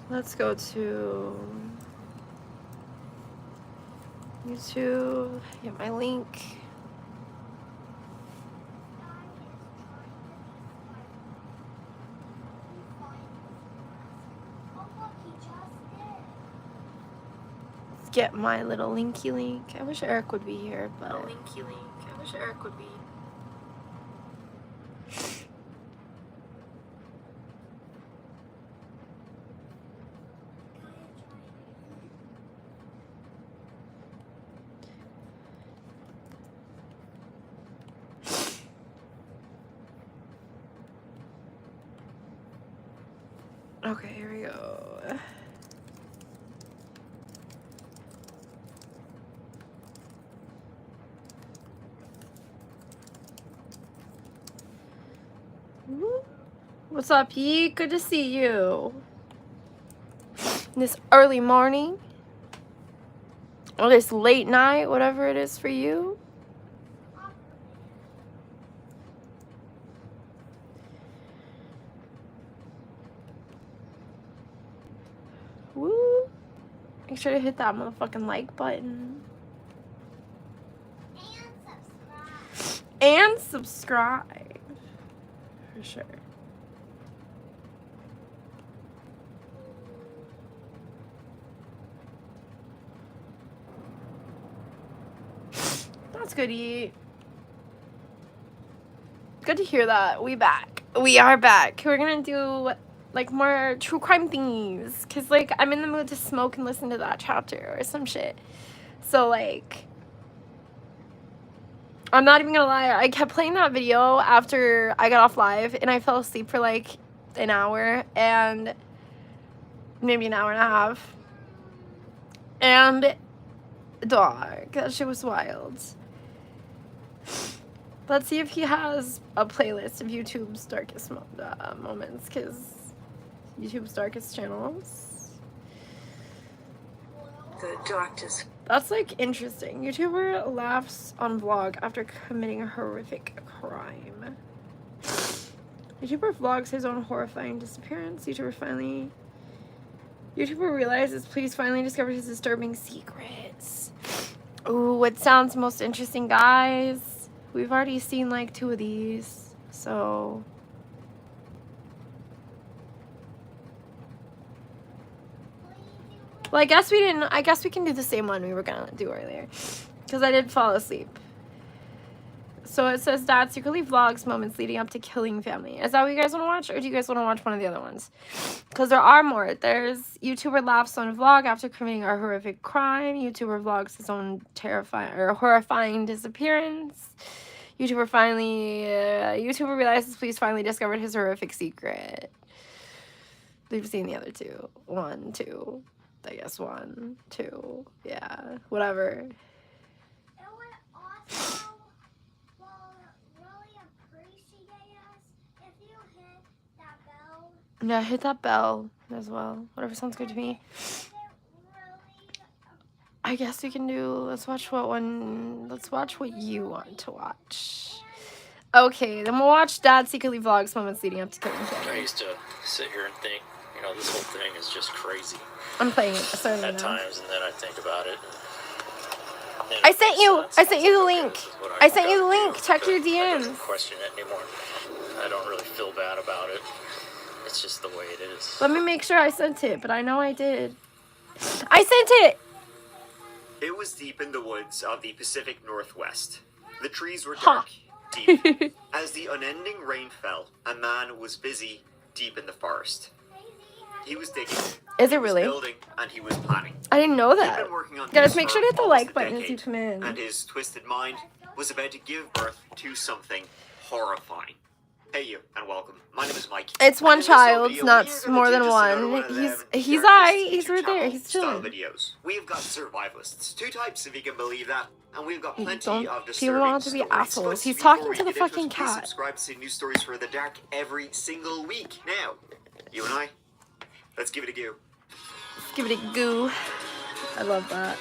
Let's go to YouTube, get my link. Let's get my little linky link. I wish Eric would be here, but linky link. I wish Eric would be. Okay, here we go. What's up, Yi? Good to see you. This early morning. Or this late night, whatever it is for you. Woo. Make sure to hit that motherfucking like button. And subscribe. For sure. That's good to eat. Good to hear that. We back. We are back. We're gonna do like more true crime things. Cause like I'm in the mood to smoke and listen to that chapter or some shit. So like I'm not even gonna lie, I kept playing that video after I got off live and I fell asleep for like an hour and maybe an hour and a half. And dog, that shit was wild. Let's see if he has a playlist of YouTube's darkest moments, because YouTube's darkest channels. The darkest. That's like interesting. YouTuber laughs on vlog after committing a horrific crime. YouTuber vlogs his own horrifying disappearance. YouTuber realizes police finally discovered his disturbing secrets. Ooh, what sounds most interesting, guys? We've already seen like 2 of these, so. Well, I guess we can do the same one we were gonna do earlier, because I did fall asleep. So it says Dad secretly vlogs moments leading up to killing family. Is that what you guys want to watch, or do you guys want to watch one of the other ones? Because there are more. There's YouTuber laughs on vlog after committing a horrific crime. YouTuber vlogs his own terrifying or horrifying disappearance. YouTuber realizes police finally discovered his horrific secret. We've seen the other 2. 1, 2. I guess 1, 2. Yeah, whatever. Yeah, hit that bell as well. Whatever sounds good to me. I guess we can do, let's watch what you want to watch. Okay, then we'll watch Dad secretly vlogs moments leading up to killing family. I used to sit here and think, you know, this whole thing is just crazy. I'm playing it at times, and then I think about it. I sent you the link. I sent you the link. Check your DMs. I don't question it anymore. I don't really feel bad about it. It's just the way it is. Let me make sure I sent it, but I know I did. I sent it! It was deep in the woods of the Pacific Northwest. The trees were dark, deep. As the unending rain fell, a man was busy deep in the forest. He was digging. Is it really? He was building, and he was planning. I didn't know that. He'd been working on Guys, this make sure to hit the for like almost a button as you decade, come in. And his twisted mind was about to give birth to something horrifying. Hey you, and welcome. My name is Mike. It's one child, not more than one. He's right there. He's chilling. Videos. We've got survivalists, 2 types if you can believe that, and we've got plenty of disturbing people want to be stories. assholes. But He's before talking we to the get into fucking it, please cat. subscribe to see new stories for the dark every single week. Now, you and I, let's give it a go. Let's give it a goo. I love that.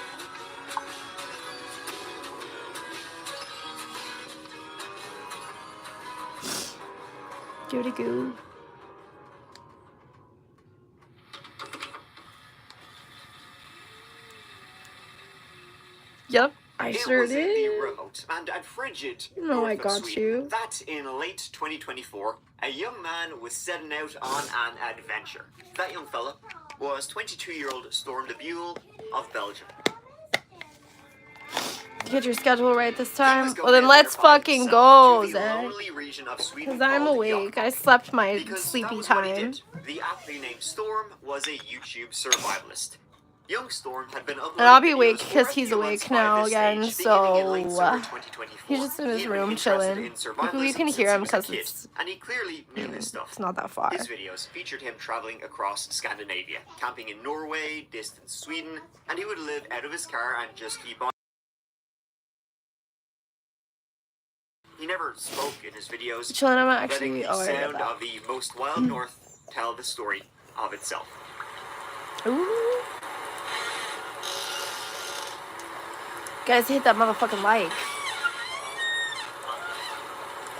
Give it a goo. Yep, I It sure was in the did. remote and frigid You know I north of got Sweden you. that in late 2024, a young man was setting out on an adventure. That young fella was 22-year-old Storm De Smet of Belgium. Get your schedule right this He time. was Well, going then out let's there by fucking himself go, to the Zach. lonely region of Sweden Because I'm called awake. I Jokkmokk. slept my Because that sleepy was what he time. did. The aptly named Storm was a YouTube survivalist. Young Storm had been uploading And I'll be videos awake for because a he's few months awake by now this again, stage, beginning in late so summer 2024. he's just in his He had been room interested chilling. in You can survivalism hear since he him was a because kid, it's, and he clearly knew his stuff. it's not that far. His videos featured him traveling across Scandinavia, camping in Norway, distant Sweden, and he would live out of his car and just keep on. He never spoke in his videos, Chilling, I'm letting actually, the oh, I read sound that. of the most wild north tell the story of itself. Ooh. Guys, hit that motherfucking like.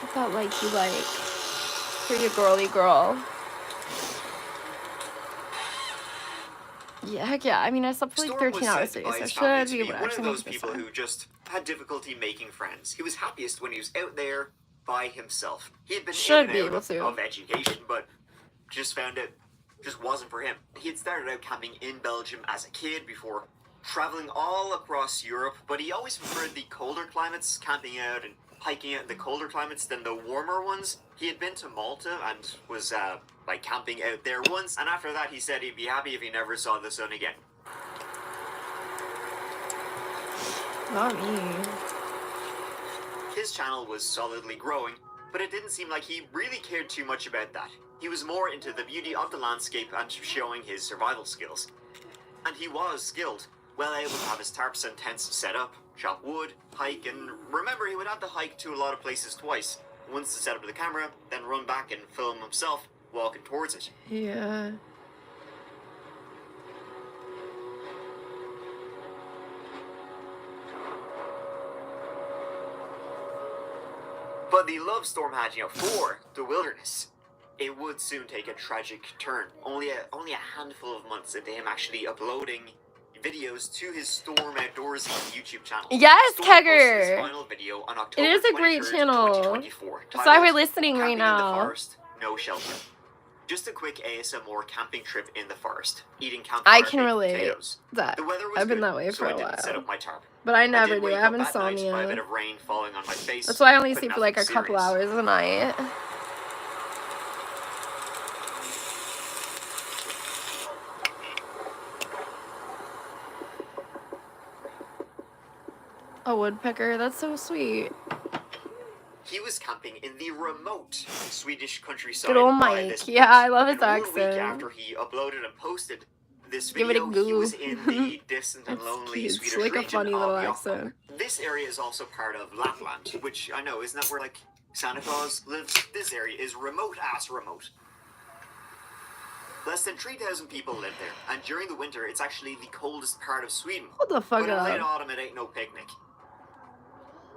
Hit that like you like. Pretty girly girl. Yeah, heck yeah. I mean, I slept for like Storm 13 was hours said today, by so I his family should to be be able to one of actually those make this people time. who just had difficulty making friends. He was happiest when he was out there by himself. He had been in Should and be out able to. of education, but just found it just wasn't for him. He had started out camping in Belgium as a kid before traveling all across Europe, but he always preferred the colder climates, camping out and hiking out in the colder climates than the warmer ones. He had been to Malta and was like camping out there once, and after that he said he'd be happy if he never saw the sun again. Not me. His channel was solidly growing, but it didn't seem like he really cared too much about that. He was more into the beauty of the landscape and showing his survival skills. And he was skilled, well able to have his tarps and tents set up, chop wood, hike, and remember he would have to hike to a lot of places twice. Once to set up the camera, then run back and film himself walking towards it. Yeah. But the love Storm had, for the wilderness, it would soon take a tragic turn. Only a handful of months into him actually uploading videos to his Storm Outdoorsy YouTube channel. Yes, Storm posted Kegger. his final video on October It is a great 23rd, channel. 2024, That's why we're titled listening right Camping in the now. Forest, No Shelter. Just a quick ASMR camping trip in the forest, eating campfire I can baked relate potatoes. that. The weather was I've been good, that way so for I a didn't set while. up my tarp. But I I never did do. wake I have up that night by a bit insomnia. of rain falling on my face. That's why I only but sleep for like a nothing couple serious. hours a night. A woodpecker. That's so sweet. He was camping in the remote Swedish countryside. Good old by Mike. this Yeah, point. I love his And 1 week accent. after he uploaded and posted this Give it a video, he goo. was in the distant and It's lonely cute. It's Swedish like a region funny of little Jokkmokk. accent. This area is also part of Lapland, which I know, isn't that where like Santa Claus lives? This area is remote-ass remote. Less than 3,000 people live there, and during the winter, it's actually the coldest part of Sweden. Hold the fuck But in late up. autumn, it ain't no picnic.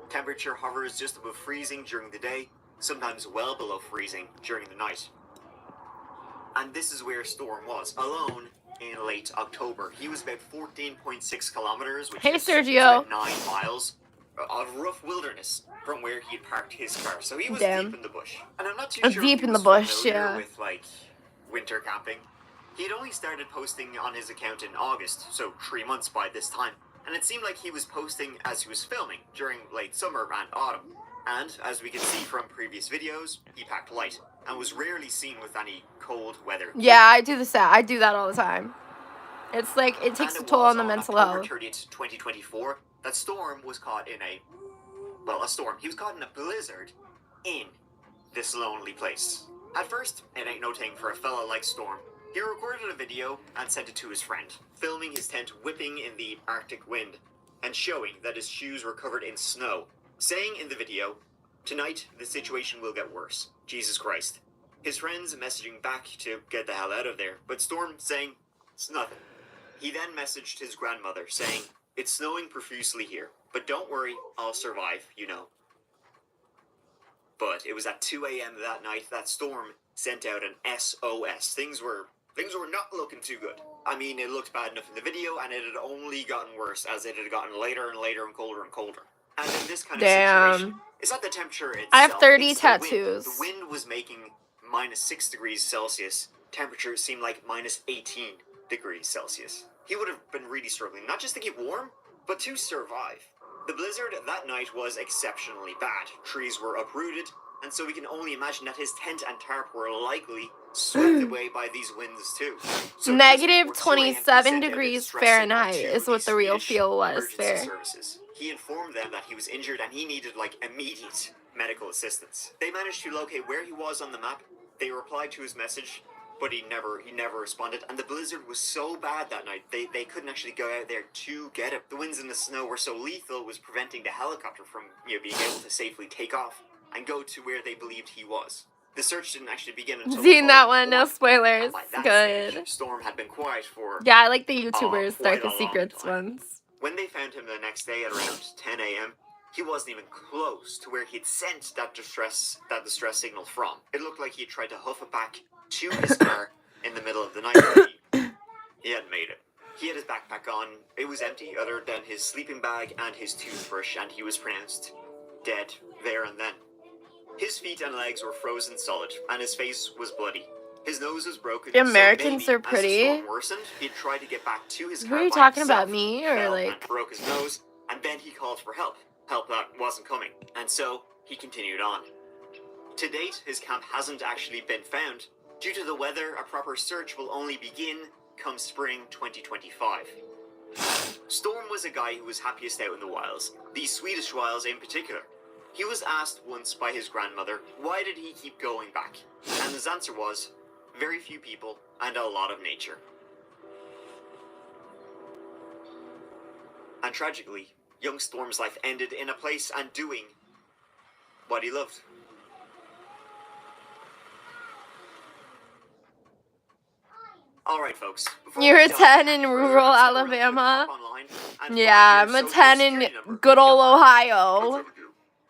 Temperature hovers just above freezing during the day, sometimes well below freezing during the night. And this is where Storm was, alone in late October. He was about 14.6 kilometers, which Hey, is Sergio. about 9 miles of rough wilderness from where he had parked his car. So he was Damn. deep in the bush. And I'm not too sure Deep if he in the was bush, familiar yeah. with like winter camping. He had only started posting on his account in August, so 3 months by this time. And it seemed like he was posting as he was filming during late summer and autumn. And as we can see from previous videos, he packed light and was rarely seen with any cold weather. Yeah, I do the same. I do that all the time. It's like, it takes a And it toll was on the mental October health. 30th, 2024, that Storm was caught in a storm. He was caught in a blizzard in this lonely place. At first, it ain't no thing for a fella like Storm. He recorded a video and sent it to his friend, filming his tent whipping in the Arctic wind and showing that his shoes were covered in snow, saying in the video, "Tonight, the situation will get worse. Jesus Christ." His friends messaging back to get the hell out of there, but Storm saying, "It's nothing." He then messaged his grandmother saying, "It's snowing profusely here, but don't worry, I'll survive, you know." But it was at 2 a.m. that night that Storm sent out an SOS. Things were Things were not looking too good. I mean, it looked bad enough in the video, and it had only gotten worse as it had gotten later and later and colder and colder. And in this kind of situation, it's not the temperature itself. I have 30 it's tattoos. The wind was making -6 degrees Celsius. Temperature seemed like -18 degrees Celsius. He would have been really struggling, not just to keep warm, but to survive. The blizzard that night was exceptionally bad. Trees were uprooted, and so we can only imagine that his tent and tarp were likely swept away by these winds too. So Negative just before 2 a.m., he 27 sent out a degrees distress signal Fahrenheit to is what the real Swedish feel was emergency there. services. He informed them that he was injured and he needed like immediate medical assistance. They managed to locate where he was on the map. They replied to his message, but he never responded. And the blizzard was so bad that night, they couldn't actually go out there to get him. The winds and the snow were so lethal, it was preventing the helicopter from being able to safely take off and go to where they believed he was. The search didn't actually begin until... Seen that one, no spoilers. Good. Stage, Storm had been quiet for... Yeah, I like the YouTubers, quite Darkest a long Secrets time. ones. When they found him the next day at around 10 a.m., he wasn't even close to where he'd sent that distress signal from. It looked like he tried to hoof it back to his car in the middle of the night. He hadn't made it. He had his backpack on. It was empty other than his sleeping bag and his toothbrush, and he was pronounced dead there and then. His feet and legs were frozen solid, and his face was bloody. His nose was broken. The Americans so maybe, are pretty. As the storm worsened, he'd tried to get back to his car. Who are you by talking himself, about, me or fell like? and broke his nose, and then he called for help. Help that wasn't coming, and so he continued on. To date, his camp hasn't actually been found. Due to the weather, a proper search will only begin come spring 2025. Storm was a guy who was happiest out in the wilds, the Swedish wilds in particular. He was asked once by his grandmother, why did he keep going back? And his answer was, very few people and a lot of nature. And tragically, young Storm's life ended in a place and doing what he loved. Alright folks. You're a 10 in rural Alabama. Yeah, I'm a 10 in good old Ohio.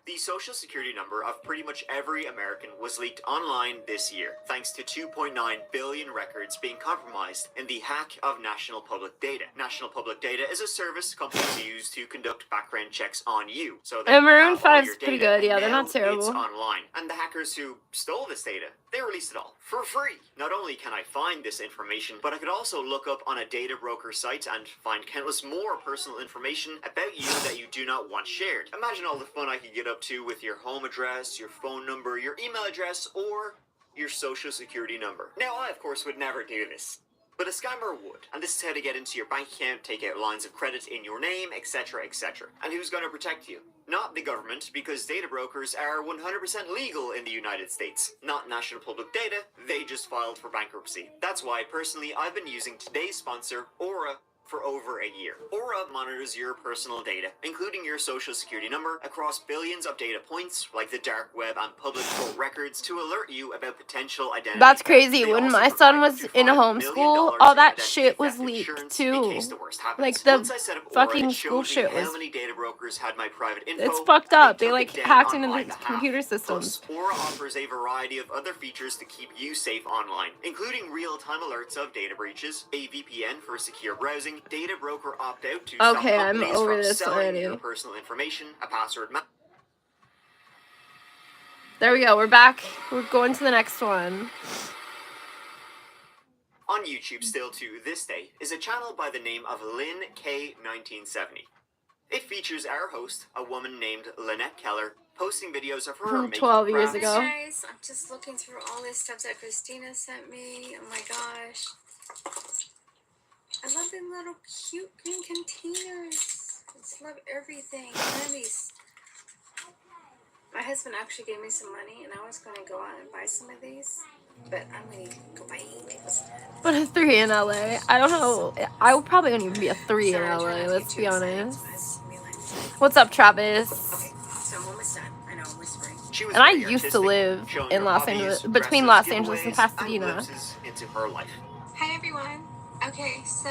The social security number of pretty much every American was leaked online this year, thanks to 2.9 billion records being compromised in the hack of National Public Data. National Public Data is a service companies use to conduct background checks on you. So they Maroon have all 5's your pretty data, good, yeah, and they're not now terrible. It's online. And the hackers who stole this data, they released it all for free. Not only can I find this information, but I could also look up on a data broker site and find countless more personal information about you that you do not want shared. Imagine all the fun I could get up to with your home address, your phone number, your email address, or your social security number. Now, I of course would never do this, but a scammer would. And this is how to get into your bank account, take out lines of credit in your name, etc, etc. And who's going to protect you? Not the government, because data brokers are 100% legal in the United States. Not National Public Data, they just filed for bankruptcy. That's why, personally, I've been using today's sponsor, Aura, for over a year. Aura monitors your personal data, including your social security number, across billions of data points, like the dark web and public court records, to alert you about potential identity. That's crazy. They When also my son provide was up to in $5 homeschool, million all in that identity shit was theft leaked insurance too. in case the worst happens. Like the Once I set up Aura, fucking it school showed shit me how was. many data brokers had my private info. It's fucked and they up. They took like it down hacked on into my the behalf. computer systems. Plus, Aura offers a variety of other features to keep you safe online, including real-time alerts of data breaches, a VPN for secure browsing, data broker opt-out to stop Okay, I'm companies over from this selling already. your personal information, a password map. There we go. We're back. We're going to the next one. On YouTube still to this day is a channel by the name of Lynn K1970. It features our host, a woman named Lynette Keller, posting videos of her From making 12 years crafts. ago. Hi guys, I'm just looking through all this stuff that Christina sent me. Oh my gosh. I love the little cute green containers. I just love everything. None of these. My husband actually gave me some money and I was going to go out and buy some of these. But I'm going to go buy people's stuff. But a 3 in LA. I don't know. I would probably only be a 3 in Sorry, I try LA. not to Let's get be too excited, honest. so it's gonna be like- What's up, Travis? Okay, so I'm almost done. I know, I'm whispering. She was And I very used to artistic, live showing in her Los hobbies, Angeles, between dresses, Los Angeles and giveaways, Pasadena. glimpses into her life. Hi everyone. Okay, so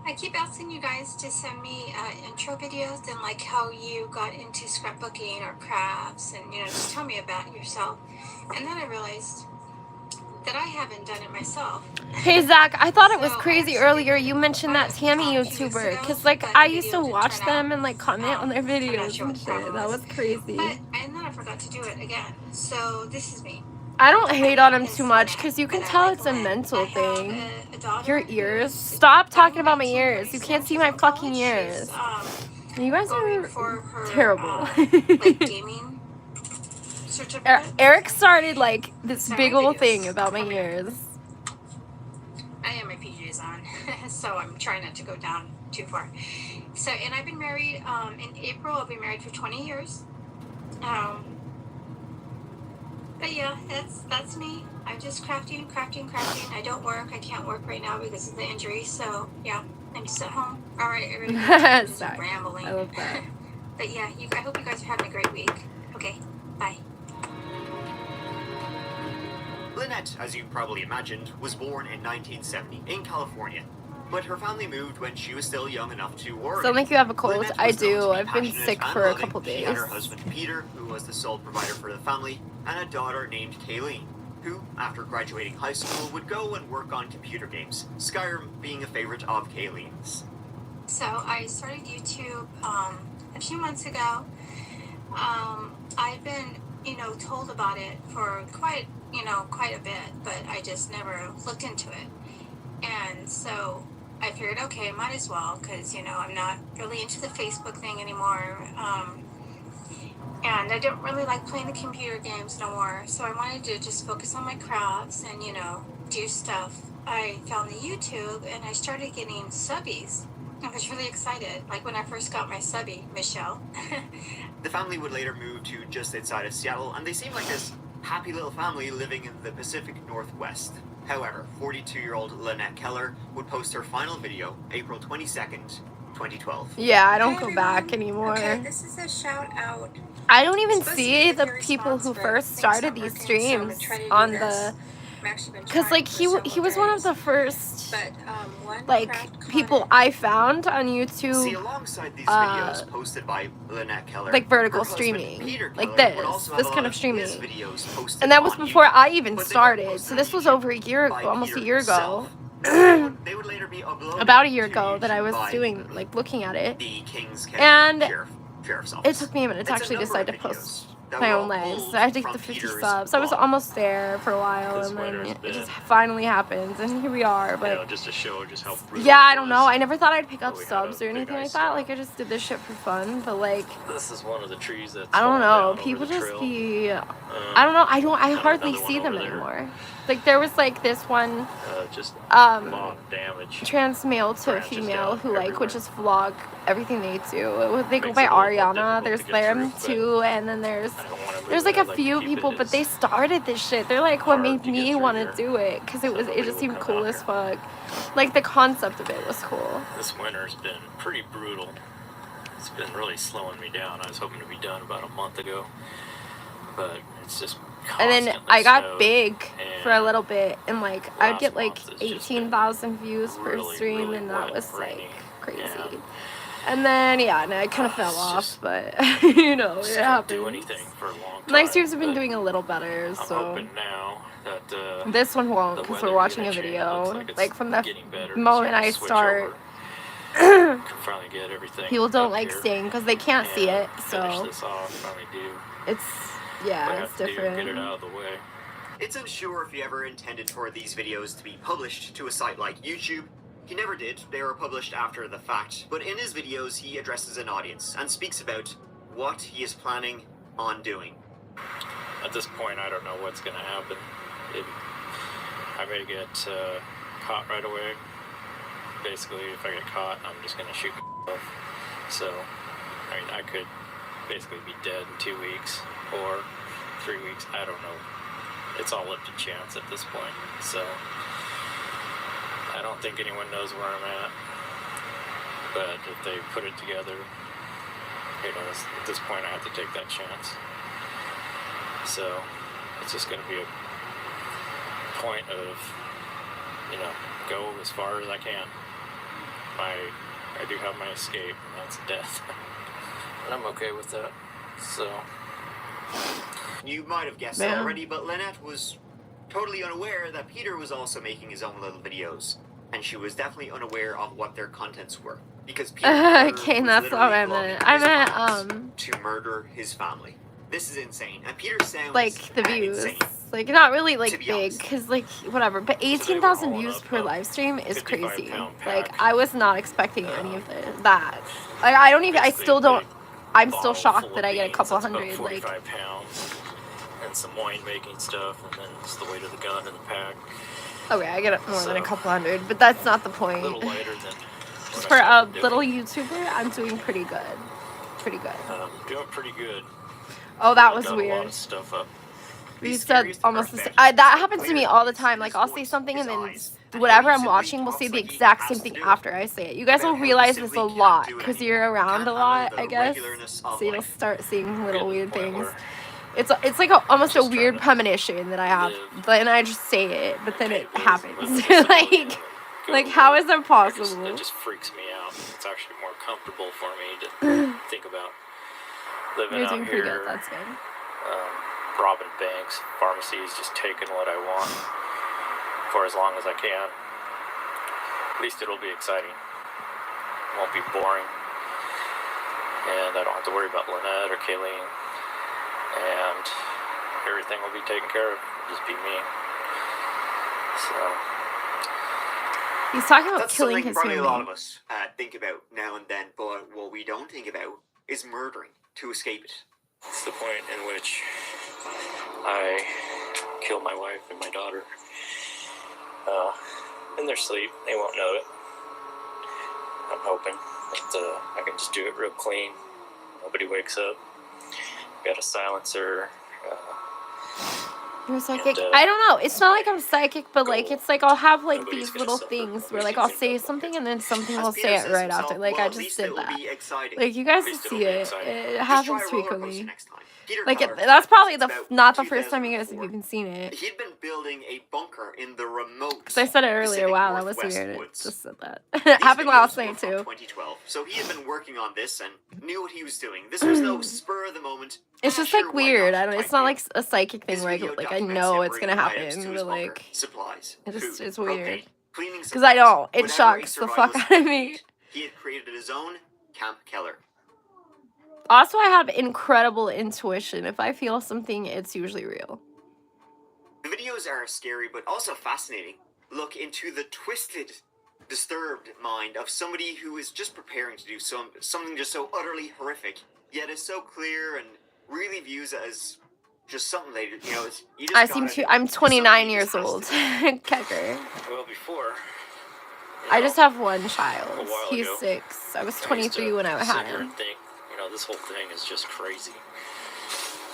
I keep asking you guys to send me intro videos and like how you got into scrapbooking or crafts and just tell me about yourself. And then I realized that I haven't done it myself. Hey Zach, I thought it was So, crazy actually, earlier you mentioned that Tammy 2 weeks YouTuber, ago, because like but I the used video to didn't watch turn them out. and like comment on their I'm not videos sure and what the problem shit. That was crazy. and then I forgot to do it again. So this is me. I don't hate on him Is too much Lynette, because you can but I tell like it's a Lynette. mental I have thing. a daughter Your ears. who's Stop talking about my 19, ears. pretty You soon. can't see She's my in fucking college. ears. She's You guys going are for her terrible. like gaming certificate. Eric started like this So big my old videos thing about my come here. ears. I have my PJs on, so I'm trying not to go down too far. So, and I've been married, in April, I'll be married for 20 years. But yeah, that's me. I'm just crafting. I don't work. I can't work right now because of the injury. So yeah, I'm just at home. All right, everybody. I'm just Sorry. rambling. I love that. But yeah, I hope you guys are having a great week. Okay, bye. Lynette, as you probably imagined, was born in 1970 in California. But her family moved when she was still young enough to Oregon. Sound like you have a cold? Lynette I was known to do. be I've been passionate sick and for a loving. couple She days. had her husband Peter, who was the sole provider for the family, and a daughter named Kayleen, who, after graduating high school, would go and work on computer games, Skyrim being a favorite of Kayleen's. So I started YouTube a few months ago. I've been, told about it for quite a bit, but I just never looked into it. And so I figured, okay, might as well, because, I'm not really into the Facebook thing anymore. And I don't really like playing the computer games no more. So I wanted to just focus on my crafts and, do stuff. I found the YouTube and I started getting subbies. I was really excited, like when I first got my subby, Michelle. The family would later move to just outside of Seattle, and they seemed like this happy little family living in the Pacific Northwest. However, 42-year-old Lynette Keller would post her final video April 22nd, 2012. Yeah, I don't Hey, go everyone. back anymore. Okay, this is a shout out. I don't even Supposed to see be the your people response, who but first things started not these working, so I'm gonna streams try to do on this. the, I've actually been because like trying for he several was one of days. the first But one like craft people comment- I found on See, YouTube, alongside these videos posted by Lynette Keller, like vertical her husband, streaming, Peter like Keller, would also have this a kind lot of streaming. his videos posted And that was on before YouTube. I even But they weren't started. posted So on this was YouTube over a year, by almost a Peter year ago. himself. They would later be uploaded About a year to ago that I YouTube was by doing, like, looking at it. the King's And Sheriff's It Office. took me a minute to It's actually number decide of to post videos that my were own all lives. pulled I think from the 50 Peter's subs. I was blog. almost there for a while, This and then winter's it been- just finally happened, and here we are. But just to show just how brutal yeah, I it don't was. know. I never thought I'd pick up We had subs a or big anything like ice that. storm. Like I just did this shit for fun. But like, This is one of the trees that's I don't fallen know. down People over the just trail. be. I don't know. I hardly another one see them over there. anymore. Like there was like this one Just a lot of damage. trans male to Branches female down who like would everywhere. just vlog everything they do. They go Makes by it a little more Ariana. difficult There's to get them through, too, and then there's I don't wanna move like it. I'd a like few to keep people, it but they as started this shit. They're like what hard made to get me through want to here. do it because it So was it nobody just will seemed come cool out as here. fuck. Like the concept of it was cool. This winter's been pretty brutal. It's been really slowing me down. I was hoping to be done about a month ago, but it's just And then constantly I got snowed, big for a and little bit, and like I'd last get like month has just been 18,000 views per really, stream, really and wet that was and like rainy, crazy. and And then yeah, and I kind of fell it's off, just- but you know just it couldn't happens. do anything for a long time. My streams have been but doing a little better, I'm so hoping now that this one won't the because weather's we're watching gonna a change. video. Looks it's Like from the getting better, moment so I switch start, over. Can finally get everything people don't up like here staying because they can't see and it. finish So this off. Finally do. it's What I yeah, have it's to do, get it different. out of the way. It's unsure if he ever intended for these videos to be published to a site like YouTube. He never did. They were published after the fact. But in his videos, he addresses an audience and speaks about what he is planning on doing. At this point, I don't know what's going to happen. I may get caught right away. Basically, if I get caught, I'm just going to shoot myself. So, I mean, I could basically be dead in 2 weeks or 3 weeks. I don't know. It's all up to chance at this point. So, I don't think anyone knows where I'm at. But if they put it together, at this point, I have to take that chance. So, it's just going to be a point of, go as far as I can. I do have my escape, and that's death. And I'm okay with that. So, You might have guessed Yeah. already, but Lynette was totally unaware that Peter was also making his own little videos, and she was definitely unaware of what their contents were, because Peter Okay, was that's not what I literally meant. vlogging I his meant, plans to murder his family. This is insane, and Peter sounds like, the views. insane. Like, not really, To like, be big, honest. because, like, whatever. But So they were 18,000 hauling views up per a live stream is 55 crazy. pound Like, pack. I was not expecting any of that. Like, I don't even, I Basically still a don't, big I'm still bottle shocked full that of I get a beans couple that's about hundred, like, 45 pounds, and some wine making stuff, and then it's the weight of the gun in the pack. okay, I get more than a So, couple hundred, but that's not the A point. little lighter than Just what for I a started little doing. YouTuber, I'm doing pretty good. Pretty good. Doing pretty good. Oh, that Really was got a lot weird. of stuff up. You The said scariest almost part the same. about it is That how happens to clear me he all the is time. in Like, his I'll say voice, something his and then eyes, and whatever how he I'm simply watching will talks say the like he exact has same to thing do it. after I say it. You guys About will how he realize this simply a can't lot do it because anymore, you're around can't a lot, handle I the guess. regularness of So you'll life. start seeing little Getting to the weird point things. where It's like almost a just trying weird to premonition that I have, live but and I just say it, but and then pay it bills and live happens. as a civilian like, and go like to how work. is that It possible? just freaks me out. It's actually more comfortable for me to think about living You're out doing pretty good. here, That's good. robbing banks, pharmacies, just taking what I want for as long as I can. At least it'll be exciting. It won't be boring. And I don't have to worry about Lynette or Kayleen. And everything will be taken care of. It'll just be me. So, He's talking about That's killing something his probably a lot family. of us think about now and then, but what we don't think about is murdering to escape it. it's the point in which I kill my wife and my daughter. In their sleep. They won't know it. I'm hoping that I can just do it real clean. Nobody wakes up. Got a silencer. You're psychic. And, I don't know. It's not like I'm psychic, but like goal. it's like I'll have like Nobody's these gonna little suffer. things where Nobody's like I'll using say that something bucket. and then something As will Peter say it says right himself, after. Like well, I at just least did it will that. be exciting. Like you guys At will least it'll see be it. exciting. It Just happens try a roller coaster frequently. next time. Peter Like Keller that's probably talks the about not the first time you guys have 2004. even seen it. He'd been building a bunker in the remote Because I said it earlier. Pacific Wow, that was Northwest weird. It woods. just said that. These It happened last videos were night from too. 2012, so he had been working on this and knew what he was doing. This was no spur of the moment. It's just like weird. I don't. It's not like a psychic thing His where video like I documents know him it's gonna bringing items to happen, his but bunker, like supplies, it's food, weird. propane, cleaning Because I don't. It whatever a shocks the fuck survivalist out of would me. need. He had created his own Camp Keller. Also, I have incredible intuition. If I feel something, it's usually real. The videos are scary but also fascinating. Look into the twisted, disturbed mind of somebody who is just preparing to do something just so utterly horrific, yet is so clear and really views it as just something they, you know, you just I gotta seem do to. it. I'm It's something 29 you years just has old. to do. Kecker. Well, before. I just have one a child. while He's ago, 6. I was I used 23 to when I sit had here him. and think, this whole thing is just crazy.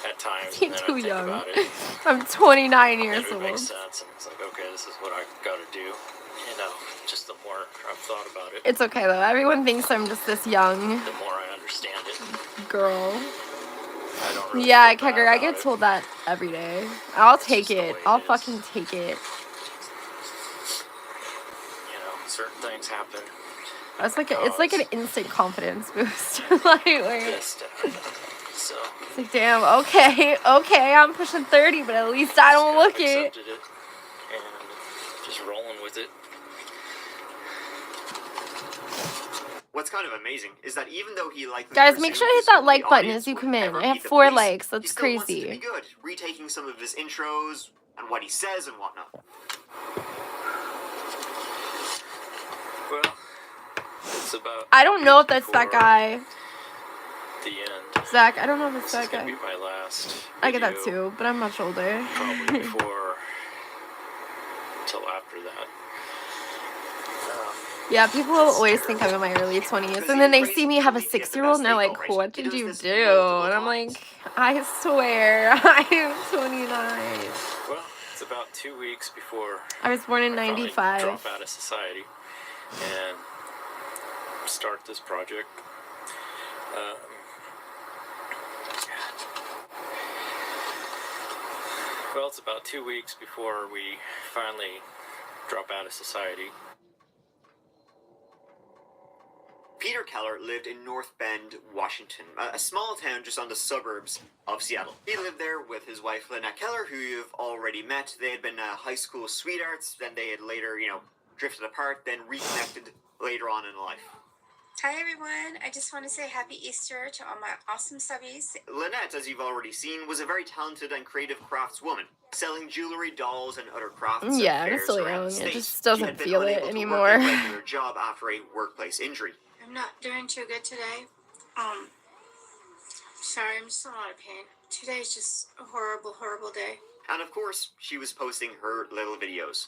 At times, You're and then too I think young. about it. I'm 29 And years it would make old. sense, and it's like, okay, this is what I gotta do. Just the more I've thought about it, It's okay though. Everyone thinks I'm just this young the more I understand it. girl. I don't really Yeah, feel bad Kecker, I about get it. told that every day. I'll It's take just the it. way it I'll is. fucking take it. Certain things happen. It's like an instant confidence boost. like This stuff. So it's like, damn, okay, I'm pushing 30, but at least I don't look kind of it. accepted it and just rolling with it. What's kind of amazing is that even though he likely Guys, make sure to hit that like button as you come in. I have 4 likes. he That's still wants it to be crazy. good, retaking some of his intros and what he says and whatnot. Well, it's about. I don't know if that's that guy. The end. Zach, I don't know if it's This is that gonna guy. be my last. I get that video, too, but I'm much older. Probably before. Till after that. Yeah, people will always think I'm in my early 20s, and then they see me have a 6-year-old, and they're like, "What did you do?" And I'm like, "I swear, I am 29." Well, it's about 2 weeks before I was born in I finally '95. drop out of society and start this project. Well, it's about 2 weeks before we finally drop out of society. Peter Keller lived in North Bend, Washington, a small town just on the suburbs of Seattle. He lived there with his wife, Lynette Keller, who you've already met. They had been high school sweethearts, then they had later, drifted apart, then reconnected later on in life. Hi everyone, I just want to say happy Easter to all my awesome subbies. Lynette, as you've already seen, was a very talented and creative craftswoman, selling jewelry, dolls, and other crafts. Yeah, at it's fairs so around young. the state. It just She doesn't had been feel it unable to anymore. work a regular job after a workplace injury. I'm not doing too good today. Sorry, I'm just in a lot of pain. Today's just a horrible, horrible day. And of course, she was posting her little videos.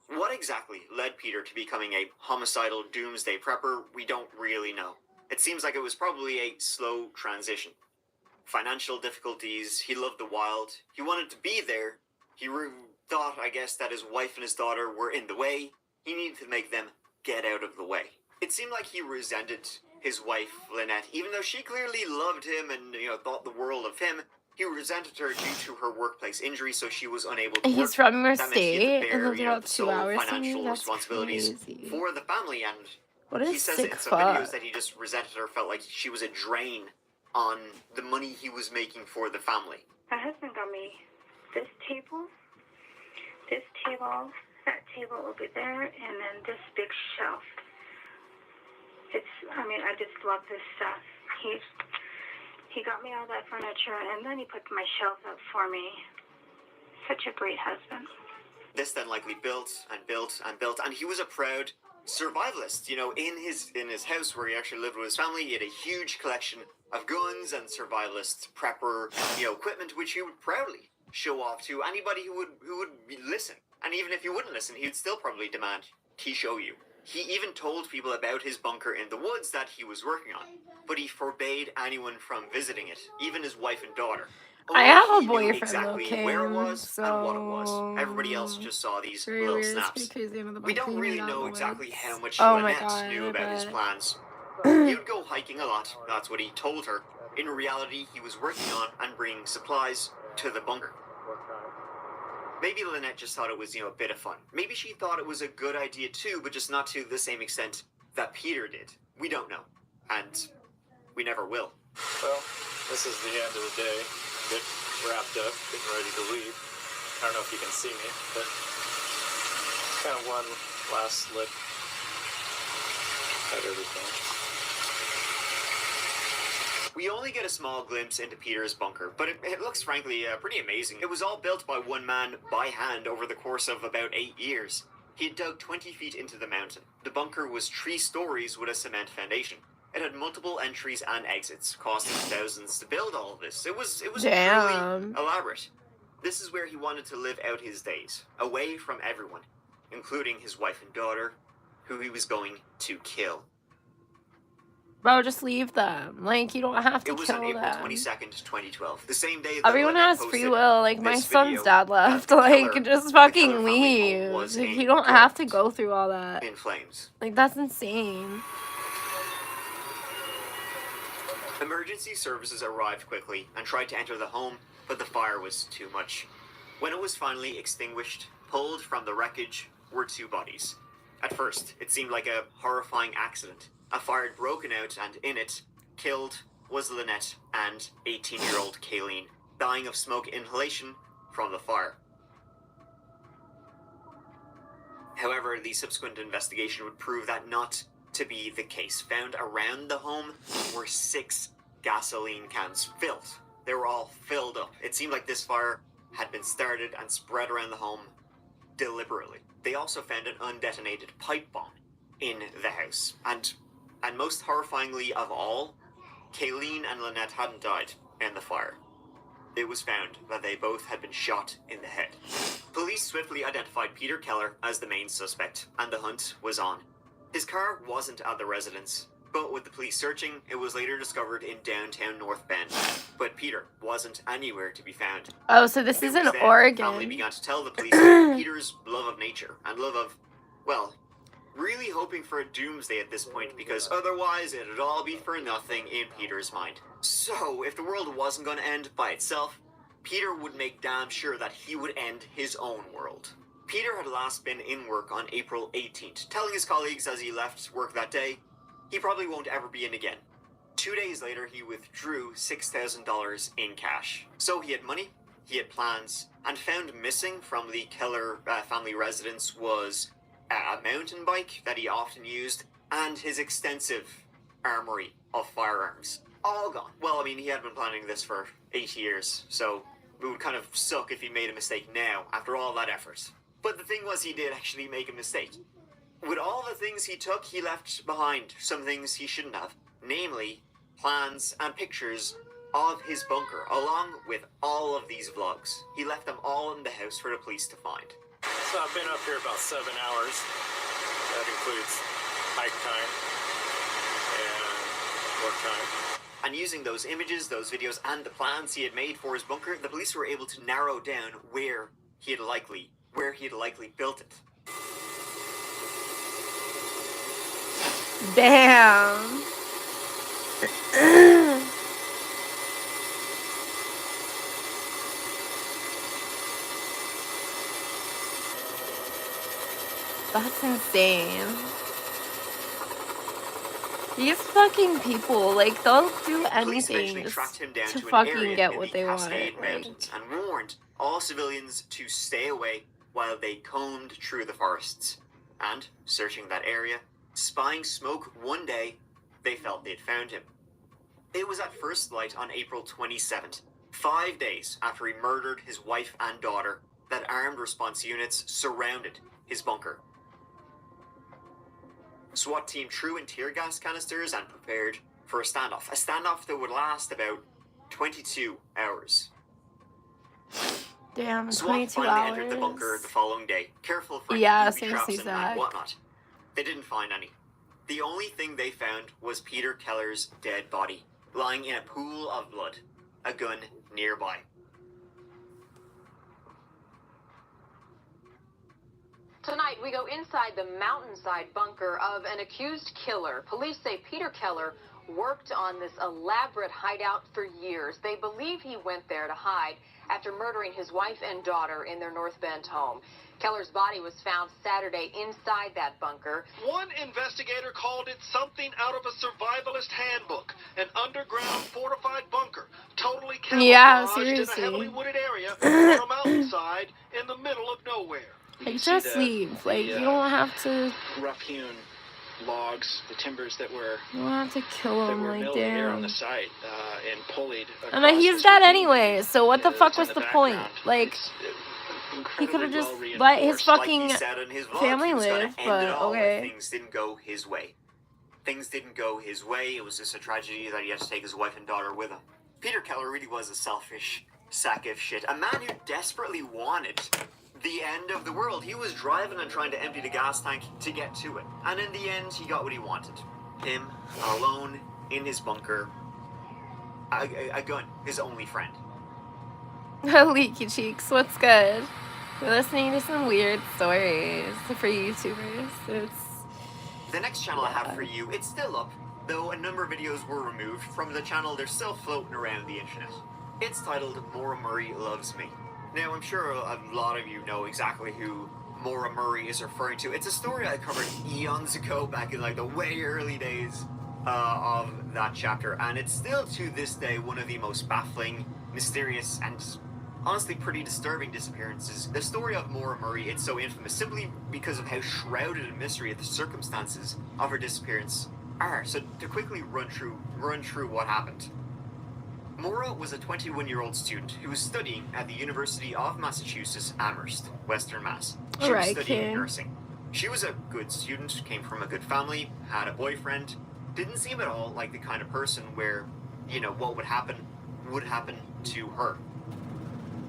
What exactly led Peter to becoming a homicidal doomsday prepper, we don't really know. It seems like it was probably a slow transition. Financial difficulties, he loved the wild, he wanted to be there, he thought, I guess, that his wife and his daughter were in the way, he needed to make them get out of the way. It seemed like he resented his wife, Lynette, even though she clearly loved him and, thought the world of him. He resented her due to her workplace injury, so she was unable to work. He's from your That meant he had to state and bear, lives about the 2 sole hours from financial you? That's responsibilities crazy. for the family, and What a he says sick in some fuck. videos that he just resented her, felt like she was a drain on the money he was making for the family. My husband got me this table, that table over there, and then this big shelf. I just love this stuff. He got me all that furniture, and then he put my shelf up for me. Such a great husband. This then likely built and built and built, and he was a proud survivalist. In his house where he actually lived with his family, he had a huge collection of guns and survivalist prepper, equipment, which he would proudly show off to anybody who would listen. And even if you wouldn't listen, he would still probably demand he show you. He even told people about his bunker in the woods that he was working on, but he forbade anyone from visiting it, even his wife and daughter. I have a Only he knew boyfriend, exactly okay, where it was so and what it was. Everybody else just saw these very little weird. It's snaps. pretty crazy into the We don't bunker, really you know know, exactly it's- how much Oh my Lynette God, knew I about his bet. plans. He would go hiking a lot, that's what he told her. In reality, he was working on and bringing supplies to the bunker. Maybe Lynette just thought it was, a bit of fun. Maybe she thought it was a good idea too, but just not to the same extent that Peter did. We don't know. And we never will. Well, this is the end of the day. Get wrapped up, getting ready to leave. I don't know if you can see me, but kind of one last look at everything. We only get a small glimpse into Peter's bunker, but it looks frankly pretty amazing. It was all built by one man by hand over the course of about 8 years. He had dug 20 feet into the mountain. The bunker was 3 stories with a cement foundation. It had multiple entries and exits, costing thousands to build all of this. It was Damn. truly elaborate. This is where he wanted to live out his days, away from everyone, including his wife and daughter, who he was going to kill. Bro, just leave them. Like, you don't have to It was kill on April them. 22nd, 2012, the same day that Everyone Lynette has posted free will. Like, my this son's video dad left. that the Like, Keller- just the Keller fucking family leave. home was Like, in you don't have to Durham. go through all that. In flames. Like, that's insane. Emergency services arrived quickly and tried to enter the home, but the fire was too much. When it was finally extinguished, pulled from the wreckage were 2 bodies. At first, it seemed like a horrifying accident. A fire had broken out, and in it, killed was Lynette and 18-year-old Kayleen, dying of smoke inhalation from the fire. However, the subsequent investigation would prove that not to be the case. Found around the home were 6 gasoline cans filled. They were all filled up. It seemed like this fire had been started and spread around the home deliberately. They also found an undetonated pipe bomb in the house. And most horrifyingly of all, Kayleen and Lynette hadn't died in the fire. It was found that they both had been shot in the head. Police swiftly identified Peter Keller as the main suspect, and the hunt was on. His car wasn't at the residence, but with the police searching, it was later discovered in downtown North Bend. But Peter wasn't anywhere to be found. Oh, so this is It in was then the family Oregon. began to tell the police about Peter's love of nature and love of, well, really hoping for a doomsday at this point, because otherwise it'd all be for nothing in Peter's mind. So, if the world wasn't going to end by itself, Peter would make damn sure that he would end his own world. Peter had last been in work on April 18th, telling his colleagues as he left work that day, he probably won't ever be in again. 2 days later, he withdrew $6,000 in cash. So he had money, he had plans, and found missing from the Keller family residence was a mountain bike that he often used, and his extensive armory of firearms. All gone. Well, I mean, he had been planning this for 8 years, so it would kind of suck if he made a mistake now, after all that effort. But the thing was, he did actually make a mistake. With all the things he took, he left behind some things he shouldn't have. Namely, plans and pictures of his bunker, along with all of these vlogs. He left them all in the house for the police to find. So I've been up here about 7 hours. That includes hike time and work time. And using those images, those videos, and the plans he had made for his bunker, the police were able to narrow down where he had likely built it. Damn. That's insane. These fucking people, like, they'll do Police anything eventually just tracked him down to to an fucking area get in what the they want. Cascade Like, Mountains and warned all civilians to stay away while they combed through the forests. And, searching that area, spying smoke, one day, they felt they'd found him. It was at first light on April 27th, 5 days after he murdered his wife and daughter, that armed response units surrounded his bunker. SWAT team threw in tear gas canisters and prepared for a standoff that would last about 22 hours. damn, SWAT 22 finally hours. entered the bunker the following day, careful for Yeah, booby traps seriously, and Zach. whatnot. They didn't find any. The only thing they found was Peter Keller's dead body, lying in a pool of blood, a gun nearby. Tonight, we go inside the mountainside bunker of an accused killer. Police say Peter Keller worked on this elaborate hideout for years. They believe he went there to hide after murdering his wife and daughter in their North Bend home. Keller's body was found Saturday inside that bunker. One investigator called it something out of a survivalist handbook, an underground fortified bunker, totally Yeah, camouflaged in a seriously. heavily wooded area on a mountainside in the middle of nowhere. Like, just leave. Like, you don't have to. Rough-hewn logs, the timbers that were You don't have to kill him. Like, milled here on damn. the site and pulleyed. And then he's dead anyway. So what the It's fuck in was the the point? background. Like, It's, he could have incredibly just well let his reinforced. fucking Like he said in his vlog, family he was gonna live, end but it all if okay. things didn't go his way. Things didn't go his way. It was just a tragedy that he had to take his wife and daughter with him. Peter Keller really was a selfish sack of shit. A man who desperately wanted the end of the world. He was driving and trying to empty the gas tank to get to it. And in the end, he got what he wanted. Him, alone, in his bunker. A gun, his only friend. Leaky Cheeks, what's good? We're listening to some weird stories for YouTubers. It's The next channel I have for you, it's still up, though a number of videos were removed from the channel. They're still floating around the internet. It's titled Maura Murray Loves Me. Now, I'm sure a lot of you know exactly who Maura Murray is referring to. It's a story I covered eons ago, back in like the way early days of that chapter, and it's still to this day one of the most baffling, mysterious, and honestly pretty disturbing disappearances. The story of Maura Murray, it's so infamous simply because of how shrouded in mystery the circumstances of her disappearance are. So to quickly run through what happened. Maura was a 21-year-old student who was studying at the University of Massachusetts, Amherst, Western Mass. She was Alright, studying kid. nursing. She was a good student, came from a good family, had a boyfriend, didn't seem at all like the kind of person where, you know, what would happen to her.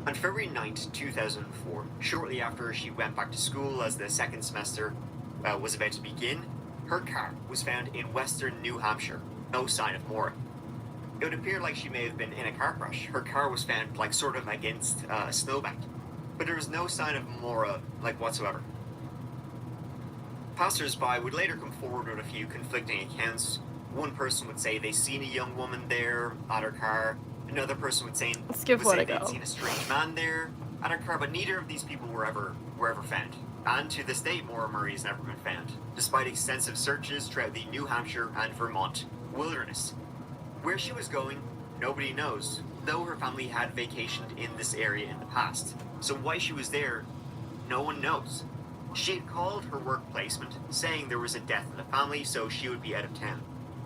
On February 9th, 2004, shortly after she went back to school as the second semester was about to begin, her car was found in western New Hampshire. No sign of Maura. It would appear like she may have been in a car crash. Her car was found, like, sort of against a snowbank. But there was no sign of Maura, like, whatsoever. Passers-by would later come forward with a few conflicting accounts. One person would say they'd seen a young woman there at her car. Another person would say Let's give one a they'd go. seen a strange man there at her car, but neither of these people were ever found. And to this day, Maura Murray has never been found, despite extensive searches throughout the New Hampshire and Vermont wilderness. Where she was going, nobody knows, though her family had vacationed in this area in the past. So why she was there, no one knows. She had called her work placement, saying there was a death in the family, so she would be out of town.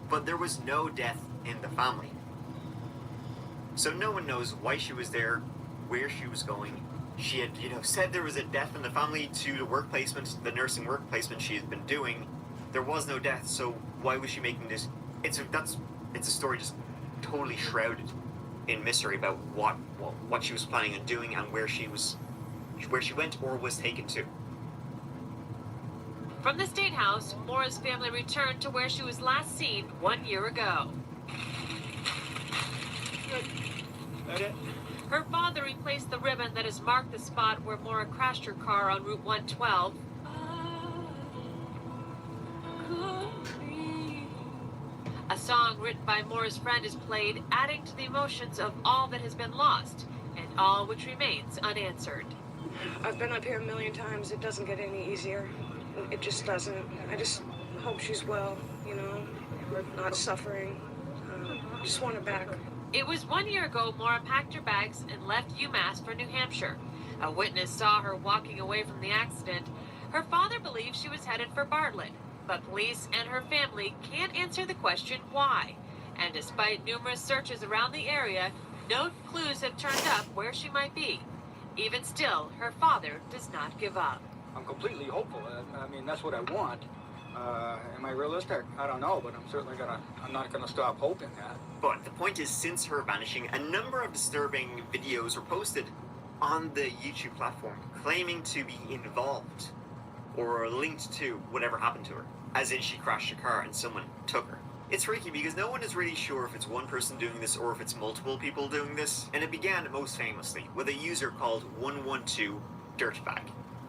But there was no death in the family. So no one knows why she was there, where she was going. She had, said there was a death in the family to the work placement, the nursing work placement she had been doing. There was no death, so why was she making this? It's a story just totally shrouded in mystery about what she was planning on doing and where she went or was taken to. From the State House, Maura's family returned to where she was last seen 1 year ago. Her father replaced the ribbon that has marked the spot where Maura crashed her car on Route 112. A song written by Maura's friend is played, adding to the emotions of all that has been lost and all which remains unanswered. I've been up here a million times. It doesn't get any easier. It just doesn't. I just hope she's well, not suffering. Just want her back. It was 1 year ago Maura packed her bags and left UMass for New Hampshire. A witness saw her walking away from the accident. Her father believes she was headed for Bartlett, but police and her family can't answer the question why. And despite numerous searches around the area, no clues have turned up where she might be. Even still, her father does not give up. I'm completely hopeful. I mean, that's what I want. Am I realistic? I don't know, but I'm not gonna stop hoping that. But the point is, since her vanishing, a number of disturbing videos were posted on the YouTube platform claiming to be involved or linked to whatever happened to her. As in, she crashed her car and someone took her. It's freaky because no one is really sure if it's one person doing this or if it's multiple people doing this, and it began most famously with a user called 112 Dirtbag.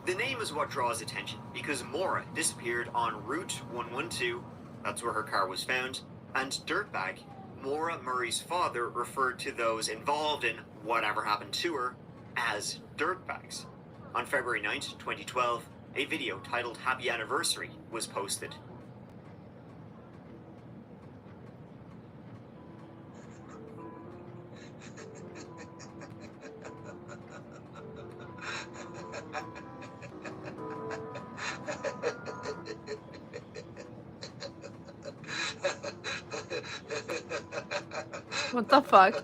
The name is what draws attention because Maura disappeared on Route 112, that's where her car was found, and Dirtbag, Maura Murray's father, referred to those involved in whatever happened to her as dirtbags. On February 9th, 2012, a video titled Happy Anniversary was posted. What the fuck?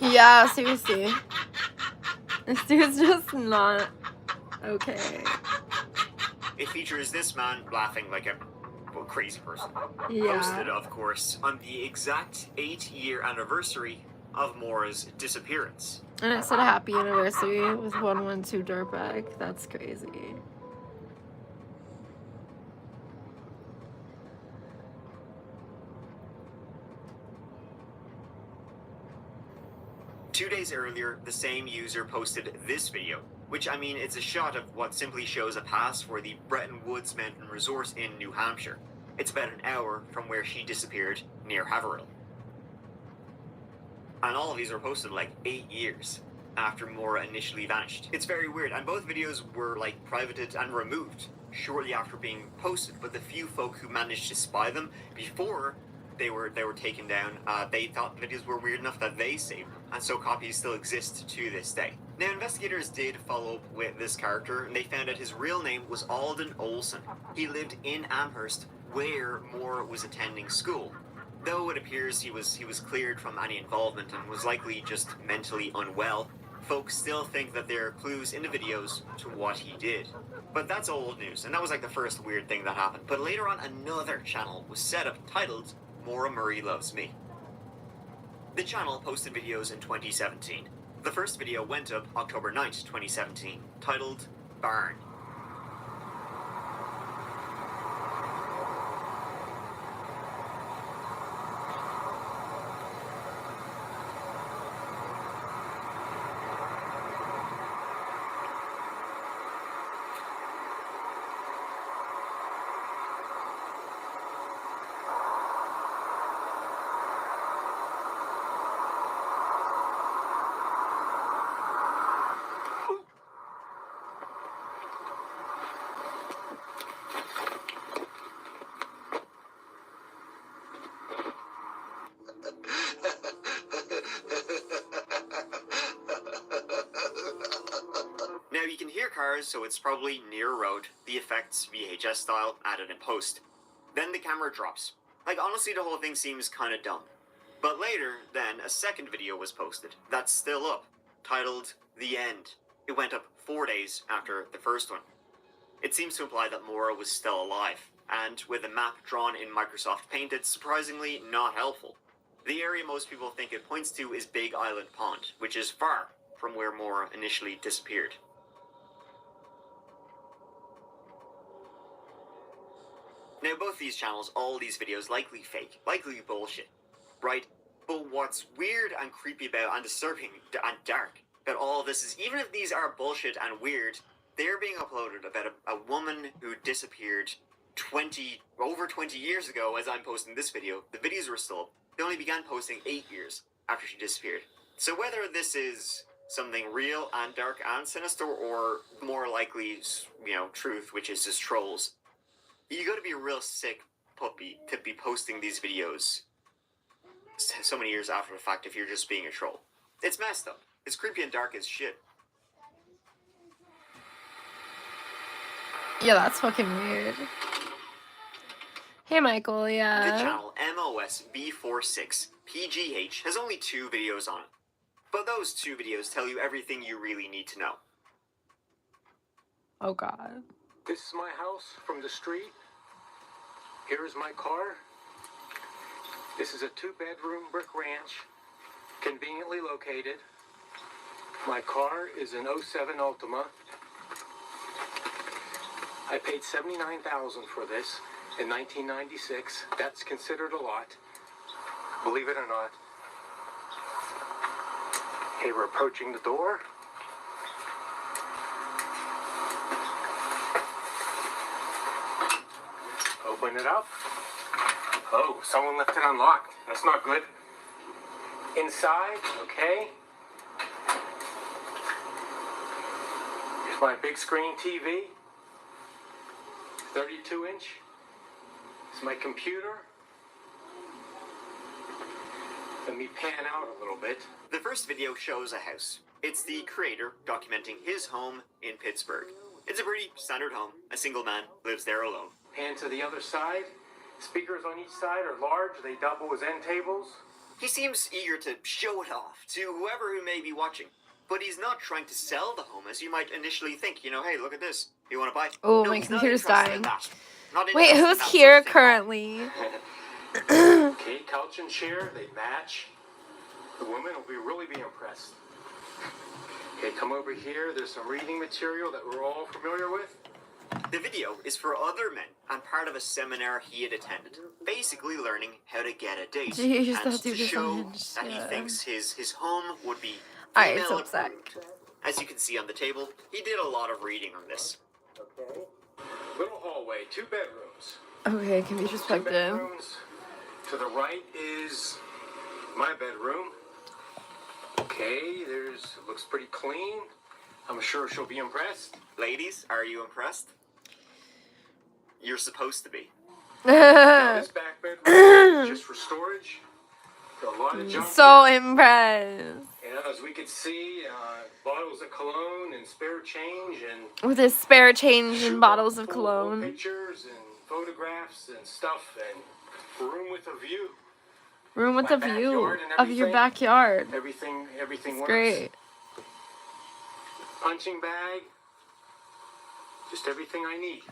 Yeah, seriously. This dude's just not okay. It features this man laughing like a crazy person. Yeah. Posted, of course, on the exact 8-year anniversary of Maura's disappearance. And it said happy anniversary with 112 Dirtbag. That's crazy. Two days earlier, the same user posted this video, which, I mean, it's a shot of what simply shows a pass for the Bretton Woods Mountain Resort in New Hampshire. It's about an hour from where she disappeared near Haverhill. And all of these were posted like 8 years after Maura initially vanished. It's very weird, and both videos were like privated and removed shortly after being posted, but the few folk who managed to spy them before they were taken down, they thought the videos were weird enough that they saved them, and so copies still exist to this day. Now, investigators did follow up with this character, and they found out his real name was Alden Olson. He lived in Amherst, where Maura was attending school. Though it appears he was cleared from any involvement and was likely just mentally unwell, folks still think that there are clues in the videos to what he did. But that's old news, and that was like the first weird thing that happened. But later on, another channel was set up titled Maura Murray Loves Me. The channel posted videos in 2017. The first video went up October 9th, 2017, titled Barn. Now you can hear cars, so it's probably near a road, the effects VHS style, added in post. Then the camera drops. Like, honestly, the whole thing seems kinda dumb. But later, then, a second video was posted, that's still up, titled The End. It went up 4 days after the first one. It seems to imply that Maura was still alive, and with a map drawn in Microsoft Paint, it's surprisingly not helpful. The area most people think it points to is Big Island Pond, which is far from where Maura initially disappeared. Now, both these channels, all these videos, likely fake, likely bullshit, right? But what's weird and creepy about, and disturbing and dark about all of this is, even if these are bullshit and weird, they're being uploaded about a woman who disappeared over 20 years ago as I'm posting this video. The videos were still up. They only began posting 8 years after she disappeared. So whether this is something real and dark and sinister, or more likely, truth, which is just trolls, you gotta be a real sick puppy to be posting these videos so many years after the fact if you're just being a troll. It's messed up. It's creepy and dark as shit. Yeah, that's fucking weird. Hey, Michael, yeah. The channel MOSB46PGH has only 2 videos on it. But those 2 videos tell you everything you really need to know. Oh, God. This is my house from the street. Here is my car. This is a 2-bedroom brick ranch, conveniently located. My car is an 07 Altima. I paid $79,000 for this in 1996. That's considered a lot, believe it or not. Okay, we're approaching the door. Open it up. Oh, someone left it unlocked. That's not good. Inside, okay. Here's my big screen TV. 32-inch. It's my computer. Let me pan out a little bit. The first video shows a house. It's the creator documenting his home in Pittsburgh. It's a pretty standard home. A single man lives there alone. Pan to the other side. Speakers on each side are large. They double as end tables. He seems eager to show it off to whoever who may be watching. But he's not trying to sell the home as you might initially think. Hey, look at this. You want to buy it? Oh, No, my he's not computer's interested in dying. that. Not Wait, interested in who's that here sort of thing. currently? Okay, couch and chair. They match. The woman will really be impressed. Okay, come over here. There's some reading material that we're all familiar with. The video is for other men and part of a seminar he had attended, basically learning how to get a date Jeez, and don't do to this show on that he Insta. thinks his home would be Alright, female so upset. approved. As you can see on the table, he did a lot of reading on this. Okay. Little hallway, 2 bedrooms. Okay, computer's 2 plugged in. bedrooms. To the right is my bedroom. Okay, looks pretty clean. I'm sure she'll be impressed. Ladies, are you impressed? You're supposed to be. Now, this back bedroom is just for storage. Got a lot of junk So here. impressed. As we could see, bottles of cologne and spare change and With his spare change and bottles of full cologne. pictures and photographs and stuff, and a room with a view. Room with My a view backyard and of your everything. backyard. Everything It's works. great. Punching bag. Just everything I need.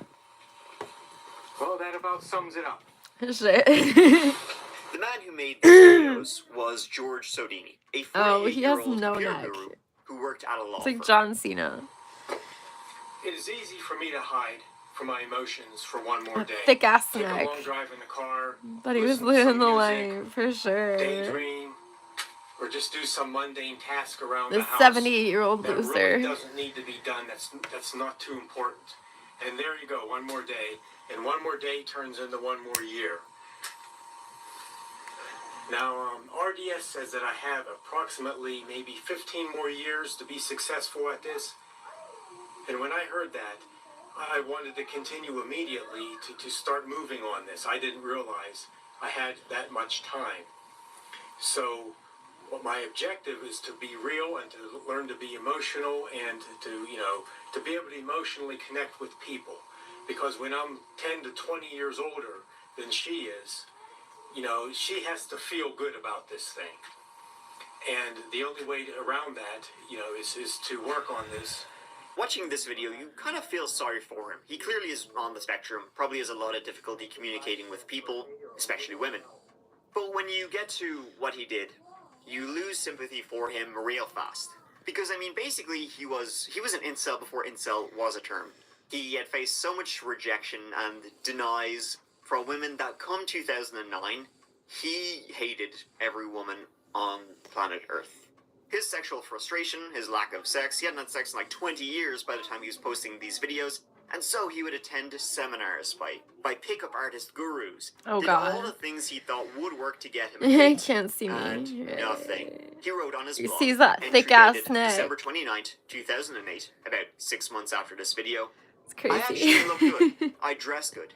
Well, that about sums it up. Shit. The man who made these videos was George Sodini, a Oh, he has 48-year-old no beer neck. guru who worked at a law It's like firm. John Cena. It is easy for me to hide from my emotions for one more day. Thick ass Take a neck. long drive in the car. But he was listen to some living the music, life, for sure. daydream, or just do some mundane task around The the house. 78-year-old that loser. really doesn't need to be done. That's not too important. And there you go, one more day, and one more day turns into one more year. Now, RDS says that I have approximately maybe 15 more years to be successful at this. And when I heard that, I wanted to continue immediately to start moving on this. I didn't realize I had that much time. So Well, my objective is to be real and to learn to be emotional and to be able to emotionally connect with people. Because when I'm 10 to 20 years older than she is, she has to feel good about this thing. And the only way around that, is to work on this. Watching this video, you kind of feel sorry for him. He clearly is on the spectrum, probably has a lot of difficulty communicating with people, especially women. But when you get to what he did, you lose sympathy for him real fast. Because, I mean, basically, he was an incel before incel was a term. He had faced so much rejection and denies from women that come 2009, he hated every woman on planet Earth. His sexual frustration, his lack of sex, he hadn't had sex in like 20 years by the time he was posting these videos, and so he would attend seminars by pickup artist gurus. Oh, did God. all the things he thought would work to get him I paid, can't see and me. nothing. He wrote on his You blog, see that entry thick-ass dated neck. December 29th, 2008, about 6 months after this video. It's crazy. I actually look good. I dress good.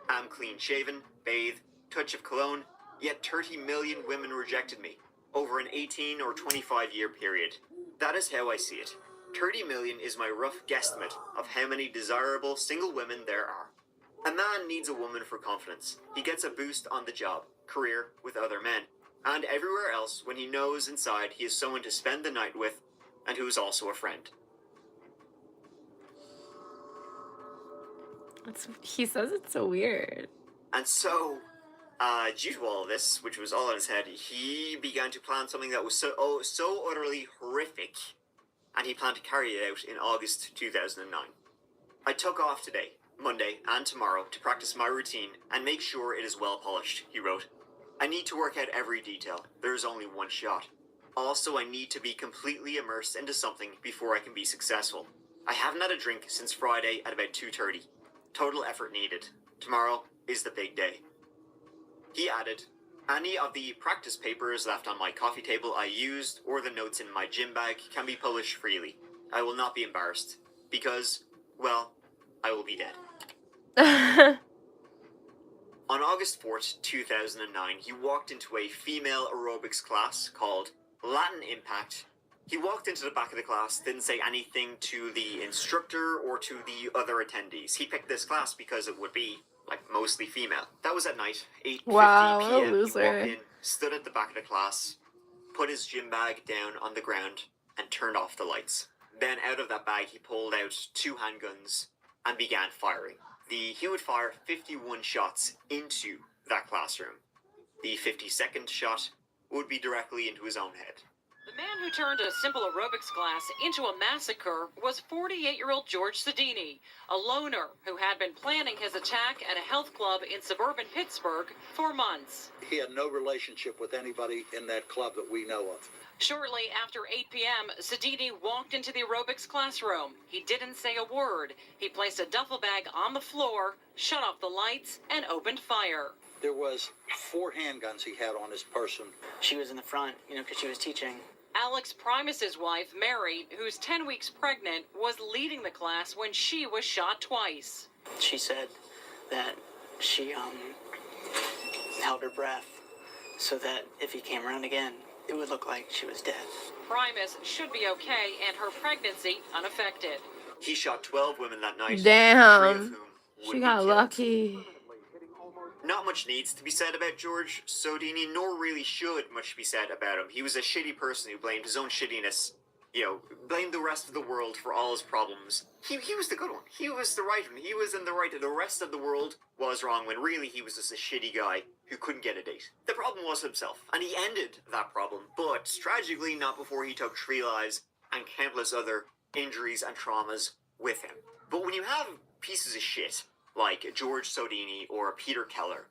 I'm clean-shaven, bathe, touch of cologne, yet 30 million women rejected me over an 18 or 25 year period. That is how I see it. 30 million is my rough guesstimate of how many desirable single women there are. A man needs a woman for confidence. He gets a boost on the job, career, with other men, and everywhere else when he knows inside he is someone to spend the night with and who is also a friend. He says it's so weird. And so, due to all of this, which was all in his head, he began to plan something that was so utterly horrific, and he planned to carry it out in August 2009. I took off today, Monday, and tomorrow to practice my routine and make sure it is well polished, he wrote. I need to work out every detail. There is only one shot. Also, I need to be completely immersed into something before I can be successful. I haven't had a drink since Friday at about 2:30. Total effort needed. Tomorrow is the big day. He added, any of the practice papers left on my coffee table I used or the notes in my gym bag can be published freely. I will not be embarrassed because, well, I will be dead. On August 4th, 2009, he walked into a female aerobics class called Latin Impact. He walked into the back of the class, didn't say anything to the instructor or to the other attendees. He picked this class because it would be, like, mostly female. That was at night, 8:50 Wow, what a p.m. He loser. walked in, stood at the back of the class, put his gym bag down on the ground, and turned off the lights. Then out of that bag, he pulled out 2 handguns and began firing. He would fire 51 shots into that classroom. The 52nd shot would be directly into his own head. The man who turned a simple aerobics class into a massacre was 48-year-old George Sodini, a loner who had been planning his attack at a health club in suburban Pittsburgh for months. He had no relationship with anybody in that club that we know of. Shortly after 8 p.m., Sodini walked into the aerobics classroom. He didn't say a word. He placed a duffel bag on the floor, shut off the lights, and opened fire. There was 4 handguns he had on his person. She was in the front, because she was teaching. Alex Primus's wife, Mary, who's 10 weeks pregnant, was leading the class when she was shot twice. She said that she held her breath so that if he came around again, it would look like she was dead. Primus should be okay and her pregnancy unaffected. He shot 12 women that night. 3 of Damn. whom would She be got killed. lucky. Not much needs to be said about George Sodini, nor really should much be said about him. He was a shitty person who blamed his own shittiness, blamed the rest of the world for all his problems. He was the good one. He was the right one. He was in the right. The rest of the world was wrong when really he was just a shitty guy who couldn't get a date. The problem was himself, and he ended that problem, but tragically not before he took 3 lives and countless other injuries and traumas with him. But when you have pieces of shit like George Sodini or Peter Keller,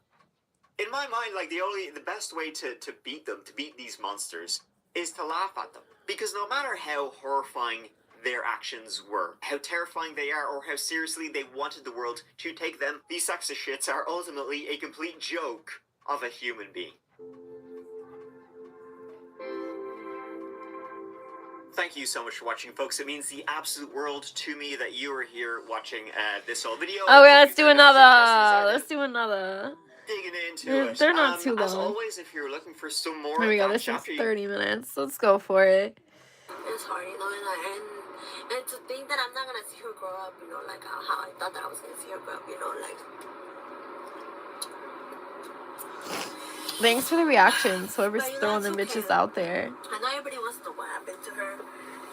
in my mind, like, the best way to beat them, to beat these monsters, is to laugh at them. Because no matter how horrifying their actions were, how terrifying they are, or how seriously they wanted the world to take them, these sacks of shits are ultimately a complete joke of a human being. Thank you so much for watching, folks. It means the absolute world to me that you are here watching this whole video. Oh, yeah, let's do another. Let's do another. digging into it. They're not too As long. always, if you're looking for some more Here we go. of that This is chapter, 30 minutes. Let's go for it. It's hard, you know, and to think that I'm not gonna see her grow up, you know, like how I thought that I was gonna see her grow up, you know, like. Thanks for the reactions. Whoever's But, you know, throwing them it's okay. bitches out there. I know everybody wants to know what happened to her,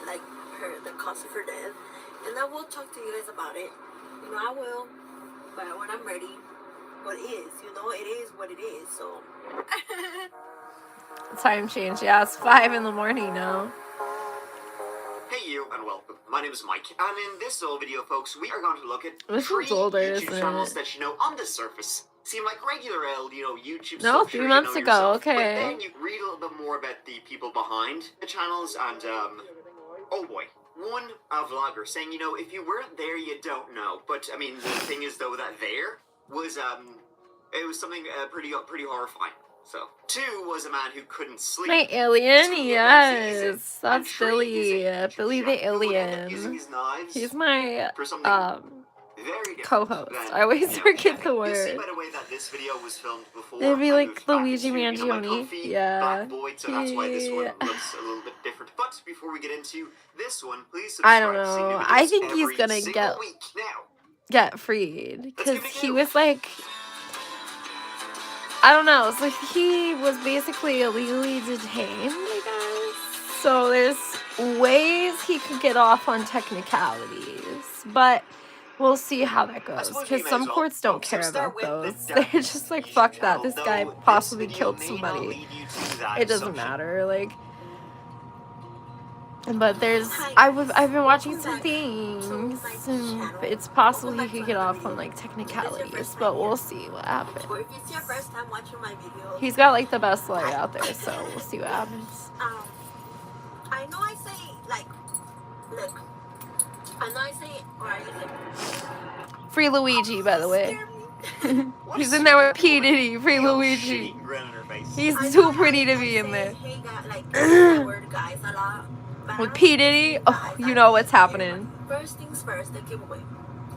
like the cause of her death, and I will talk to you guys about it. You know, I will, but when I'm ready. What is, you know, it is what it is. So. Time change. Yeah, it's 5 in the morning now. Hey you, and welcome. My name is Mike, and in this little video, folks, we are going to look at This three is older, YouTube isn't channels it? that, you know, on the surface seem like regular old, you know, YouTube No, stuff. 3 sure, you months know ago. yourself. Okay. But then you read a little bit more about the people behind the channels, and, oh boy. One vlogger saying, you know, if you weren't there, you don't know. But, I mean, the thing is, though, that there was, it was something pretty horrifying. So, 2 was a man who couldn't sleep. My alien, 2 yes. That's and 3 Billy. is a Billy chef the who would end up using alien. his knives He's my for something very different co-host. than, I always you know, forget the you'll see word. by the way that this video was filmed before It'd be I like moved back Luigi into, you know, my Mangione. comfy Yeah. black void, so that's why this one looks a little bit different. But before we get into this one, please I subscribe don't to see new know. videos I think he's every gonna single week. Now, get freed because give it a he go. was like, I don't know. It's like he was basically illegally detained, I guess. So there's ways he could get off on technicalities, but we'll see how that goes. suppose we Because may some as well. courts don't So care start about with those. the They're just like, fuck that. This guy Though possibly this video killed may not somebody. lead you to that It doesn't assumption. matter. Like. But I've been watching some things, and it's possible he could get off on like technicalities, but we'll see what happens. Or if it's your first time watching my videos. He's got like the best lawyer out there, so we'll see what happens. I know I say like, look, I know I say, or I say. Free Luigi, by the way. He's in there with P. Diddy. Free Luigi. He's too pretty to be in there. With P. Diddy, oh, you know what's happening. First things first, the giveaway.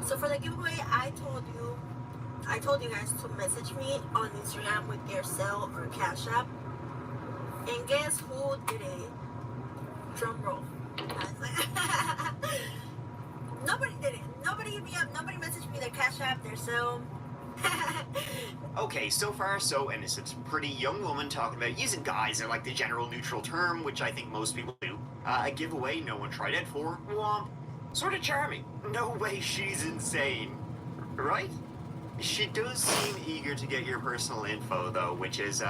So for the giveaway, I told you guys to message me on Instagram with your cell or Cashapp. And guess who did it? Drum roll. Nobody did it. Nobody hit me up. Nobody messaged me their Cashapp, their cell. Okay, so far so innocent. Pretty young woman talking about using guys are like the general neutral term, which I think most people do. A giveaway no one tried it for. Womp. Sort of charming. No way she's insane. Right? She does seem eager to get your personal info though, which is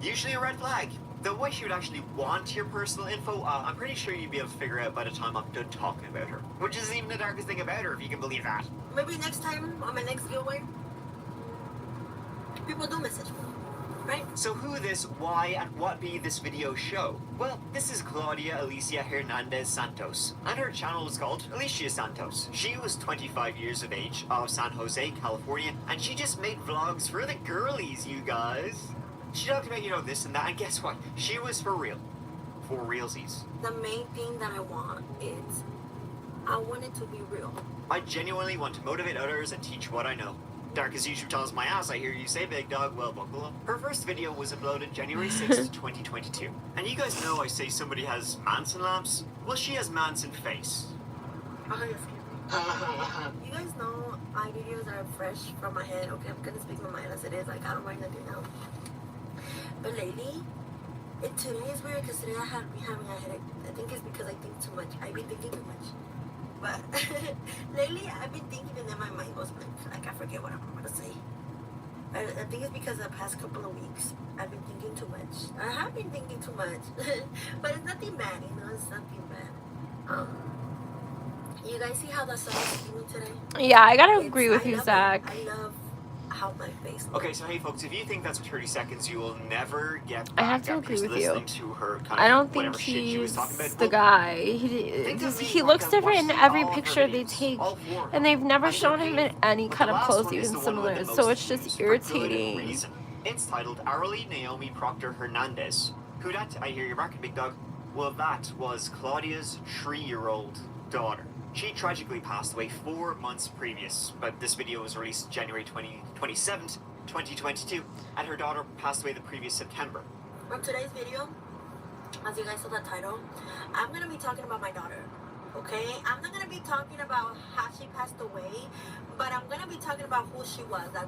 usually a red flag. The way she would actually want your personal info, I'm pretty sure you'd be able to figure out by the time I'm done talking about her. Which is even the darkest thing about her, if you can believe that. Maybe next time on my next giveaway, people do message me, right? So who this, why, and what be this video show? Well, this is Claudia Alicia Hernandez Santos, and her channel is called Alicia Santos. She was 25 years of age, of San Jose, California, and she just made vlogs for the girlies, you guys. She talked about, you know, this and that, and guess what? She was for real. For realsies. The main thing that I want is, I want it to be real. I genuinely want to motivate others and teach what I know. Darkest YouTube channel's my ass, I hear you say, big dog. Well, buckle up. Her first video was uploaded January 6th, 2022. And you guys know I say somebody has Manson lamps? Well, she has Manson face. You guys know my videos are fresh from my head. Okay, I'm gonna speak my mind as it is. Like, I don't write nothing down. But lately, today is weird because today I have been having a headache. I think it's because I think too much. I've been thinking too much. But lately, I've been thinking and then my mind goes blank. Like, I forget what I'm going to say. I think it's because the past couple of weeks, I've been thinking too much. I have been thinking too much. But it's nothing bad, you know? It's nothing bad. You guys see how the sun is beaming today? Yeah, I gotta agree with you, Zach. I love how my face looks. Okay, so hey folks, if you think that's 30 seconds, you will never get I back have to after agree with you. listening to her kind of I don't think whatever shit she was he's talking about. the Well, guy. think of me He like looks I've different in watched every all of her picture they videos, take, all four. and they've never I'm shown him in any But kind the of last clothes one is even the one with similar, the so most it's just views for good irritating. reason. It's titled Arly Naomi Proctor Hernandez. Who that? I hear you barking, big dog. Well, that was Claudia's 3-year-old daughter. She tragically passed away 4 months previous, but this video was released January 27th, 2022, and her daughter passed away the previous September. From today's video, as you guys saw the title, I'm going to be talking about my daughter. Okay, I'm not gonna be talking about how she passed away, but I'm gonna be talking about who she was. Like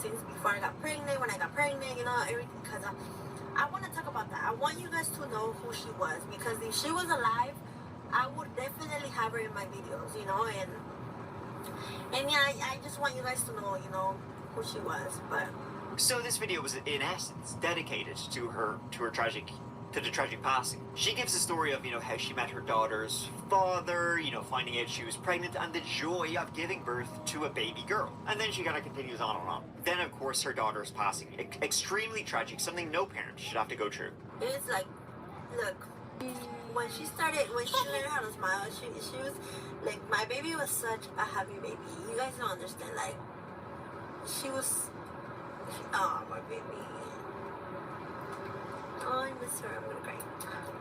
since before I got pregnant, when I got pregnant, you know, everything. Cause I want to talk about that. I want you guys to know who she was, because if she was alive, I would definitely have her in my videos, you know. And yeah, I just want you guys to know, you know, who she was. But so this video was in essence dedicated to the tragic passing. She gives a story of, you know, how she met her daughter's father, you know, finding out she was pregnant, and the joy of giving birth to a baby girl. And then she kind of continues on and on. Then, of course, her daughter's passing. Extremely tragic, something no parent should have to go through. It's like, look, when she learned how to smile, she was, like, my baby was such a happy baby. You guys don't understand, like, she was, oh, my baby. Oh, I miss her. I'm gonna cry.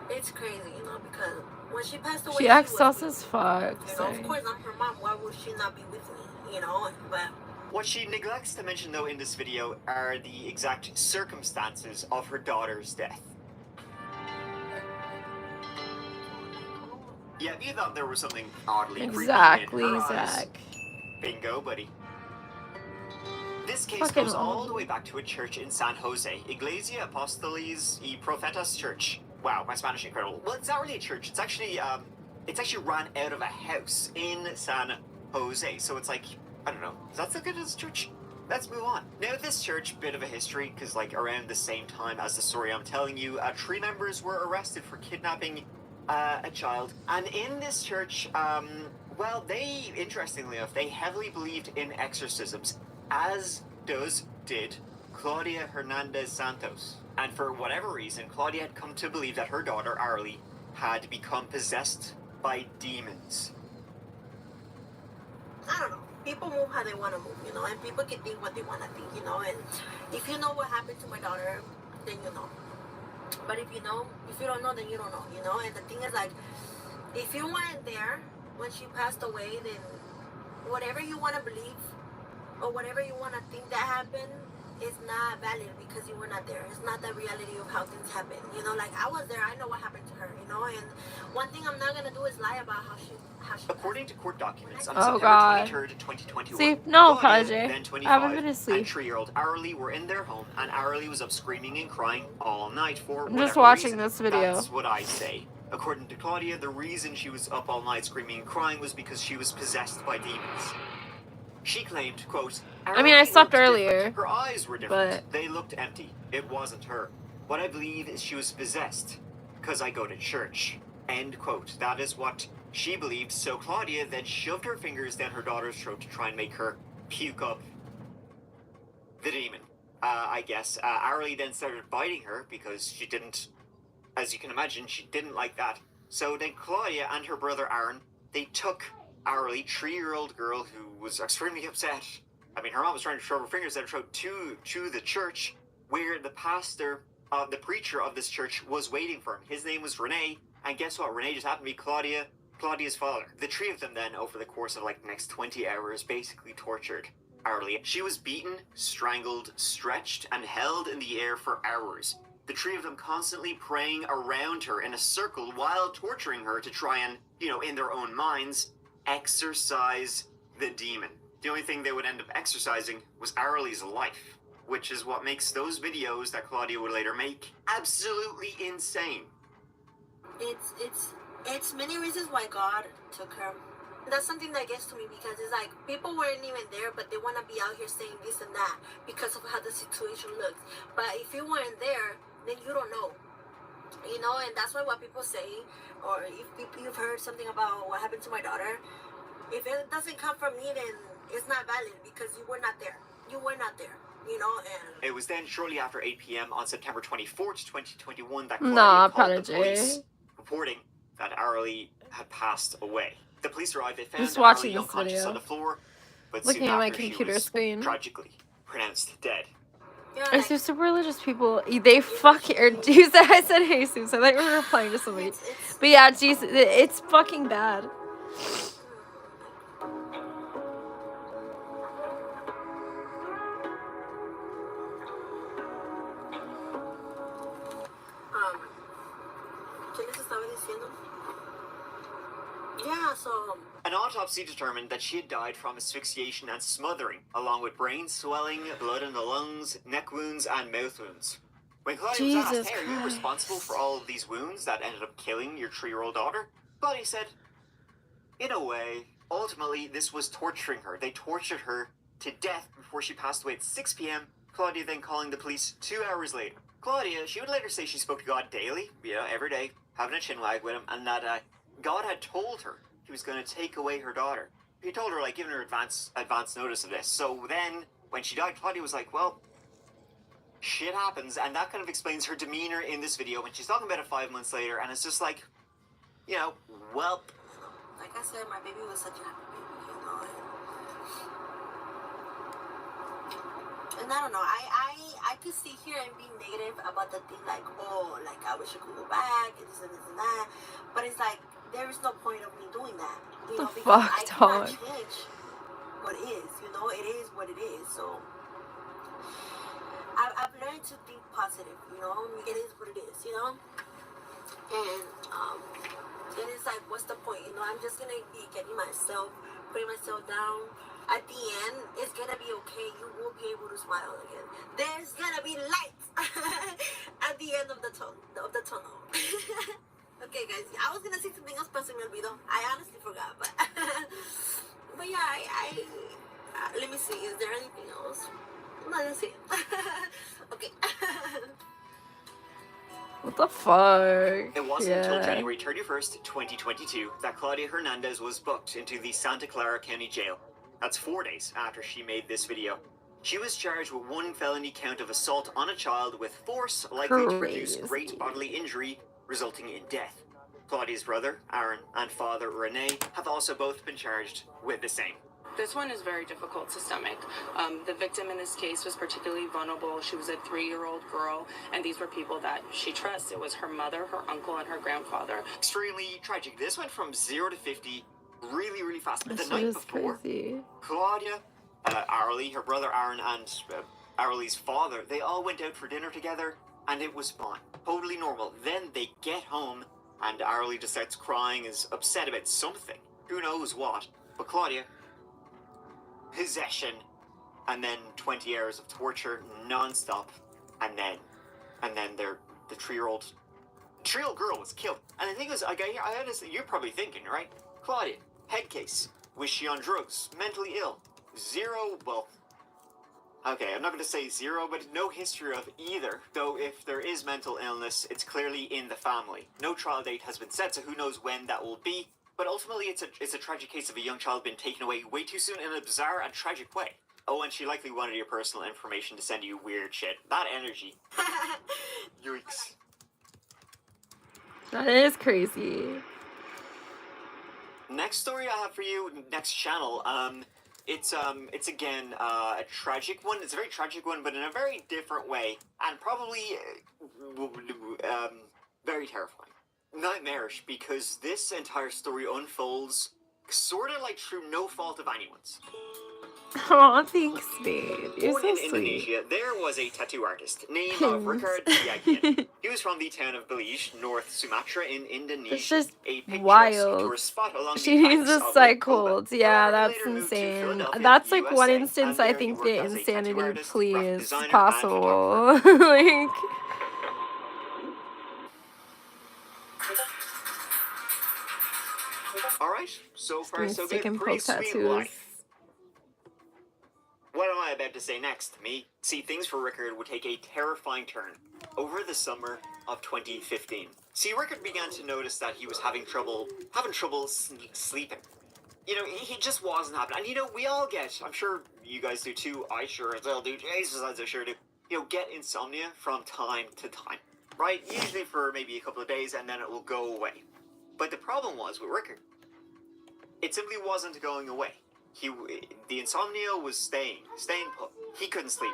It's crazy, you know, because when she passed away, She acts sus as fuck. You know, of course, I'm her mom. Why would she not be with me? You know, but what she neglects to mention, though, in this video are the exact circumstances of her daughter's death. Yeah, if you thought there was something oddly creepy in her eyes, bingo, buddy. This case goes all the way back to a church in San Jose, Iglesia Apostoles y Profetas Church. Wow, my Spanish incredible. Well, it's not really a church. It's actually run out of a house in San Jose. So it's like, I don't know, is that so good as a church? Let's move on. Now, this church, bit of a history, because like around the same time as the story I'm telling you, 3 members were arrested for kidnapping a child. And in this church, well, they, interestingly enough, they heavily believed in exorcisms, as did Claudia Hernandez Santos. And for whatever reason, Claudia had come to believe that her daughter, Arly, had become possessed by demons. I don't know. People move how they want to move, you know, and people can think what they want to think, you know. And if you know what happened to my daughter, then you know. But if you don't know, then you don't know, you know. And the thing is, like, if you weren't there when she passed away, then whatever you want to believe or whatever you want to think that happened is not valid, because you were not there. It's not the reality of how things happen, you know. Like, I was there, I know what happened to her, you know. And one thing I'm not gonna do is lie about how she according to court documents on Oh, September God. 23rd, 2021. See, no Claudia, apology. then 25, I haven't been asleep. and 3-year-old Arly were in their home, and Arly was up screaming and crying all night for I'm just whatever watching reason. this video. That's what I say. According to Claudia, the reason she was up all night screaming and crying was because she was possessed by demons. She claimed, quote, I mean, I slept looked earlier, different. Her eyes were different. but They looked empty. It wasn't her. What I believe is she was possessed because I go to church. End quote. That is what she believed. So Claudia then shoved her fingers down her daughter's throat to try and make her puke up the demon. I guess. Arly then started biting her because she didn't, as you can imagine, she didn't like that. So then Claudia and her brother Aaron, they took Arly, 3-year-old girl who was extremely upset. I mean, her mom was trying to shove her fingers down her throat to the church, where the pastor, the preacher of this church was waiting for him. His name was Rene, and guess what? Rene just happened to be Claudia's father. The 3 of them then, over the course of like the next 20 hours, basically tortured Arly. She was beaten, strangled, stretched, and held in the air for hours. The 3 of them constantly praying around her in a circle while torturing her to try and, you know, in their own minds, exorcise the demon. The only thing they would end up exorcising was Arly's life, which is what makes those videos that Claudia would later make absolutely insane. It's many reasons why God took her. That's something that gets to me, because it's like people weren't even there, but they want to be out here saying this and that because of how the situation looks. But if you weren't there, then you don't know. You know, and that's why what people say, or if you've heard something about what happened to my daughter, if it doesn't come from me, then it's not valid because you were not there. You were not there, you know. And it was then shortly after 8 p.m. on September 24th, 2021 that Claudia called the police, reporting that Arly had passed away. The police arrived. They found just watching Arly this unconscious video, on the floor, but looking soon at my after, computer she was screen. tragically pronounced dead. I see super religious people. They fucking. Or Jesus, I said Jesus. I thought we were replying to somebody. But yeah, Jesus, it's fucking bad. yeah, so... An autopsy determined that she had died from asphyxiation and smothering, along with brain swelling, blood in the lungs, neck wounds, and mouth wounds. When Claudia was asked, hey, are you responsible for all of these wounds that ended up killing your 3-year-old daughter? Claudia said, in a way, ultimately, this was torturing her. They tortured her to death before she passed away at 6 p.m., Claudia then calling the police 2 hours later. Claudia, she would later say she spoke to God daily, every day, having a chinwag with him, and that God had told her he was going to take away her daughter. He told her, giving her advance notice of this. So then, when she died, Claudia was like, well, shit happens, and that kind of explains her demeanor in this video when she's talking about it 5 months later, and it's just like, well... Like I said, my baby was such a happy baby, And I don't know, I could sit here and be negative about the thing, I wish I could go back, and this and this and that, but it's like, there is no point of me doing that, because I cannot change what is, it is what it is, so I've learned to think positive, it is what it is, and it is like, what's the point, I'm just gonna be putting myself down. At the end, it's gonna be okay. You will be able to smile again. There's gonna be light at the end of the tunnel. Okay, guys. I was gonna say something else, but se me olvidó. I honestly forgot, but yeah, I let me see. Is there anything else? No, that's it. Okay. What the fuck? It wasn't until January 31st, 2022, that Claudia Hernandez was booked into the Santa Clara County Jail. That's 4 days after she made this video. She was charged with 1 felony count of assault on a child with force likely to produce great bodily injury, resulting in death. Claudia's brother, Aaron, and father, Renee, have also both been charged with the same. This one is very difficult to stomach. The victim in this case was particularly vulnerable. She was a 3-year-old girl, and these were people that she trusts. It was her mother, her uncle, and her grandfather. Extremely tragic. This went from 0 to 50 really, really fast. The night before, Claudia, Arly, her brother Aaron, and Arly's father, they all went out for dinner together, and it was fine. Totally normal. Then they get home, and Arly just starts crying, is upset about something. Who knows what. But Claudia... possession, and then 20 hours of torture non-stop, and then the 3-year-old girl was killed. And the thing is, you're probably thinking, right? Claudia, head case. Was she on drugs? Mentally ill? 0, well, okay, I'm not going to say 0, but no history of either. Though if there is mental illness, it's clearly in the family. No trial date has been set, so who knows when that will be. But ultimately, it's a tragic case of a young child being taken away way too soon in a bizarre and tragic way. Oh, and she likely wanted your personal information to send you weird shit. That energy. Yikes. That is crazy. Next story I have for you, next channel, it's again, a tragic one. It's a very tragic one, but in a very different way. And probably, very terrifying. Nightmarish, because this entire story unfolds sort of like through no fault of anyone's. Aw, thanks, babe. You're Born so in sweet. Indonesia, there was a tattoo artist named Rickard. He was from the town of Belij, North Sumatra in Indonesia. It's just a wild. tourist spot along She the needs a banks of psych Lake Oba. hold. Yeah, that's Later moved to insane. Philadelphia, That's like one USA, instance and I there he think worked the as a tattoo insanity artist, plea graphic is designer, and possible. photographer. Like... Alright, so far so Stick good. and Pretty poke sweet tattoos. life. What am I about to say next? Me? See, things for Rickard would take a terrifying turn over the summer of 2015. See, Rickard began to notice that he was having trouble sleeping. He just wasn't happening. And we all get, I'm sure you guys do too, I sure as well do, Jesus, I sure do, get insomnia from time to time, right? Usually for maybe a couple of days, and then it will go away. But the problem was with Rickard, it simply wasn't going away. The insomnia was staying put. He couldn't sleep,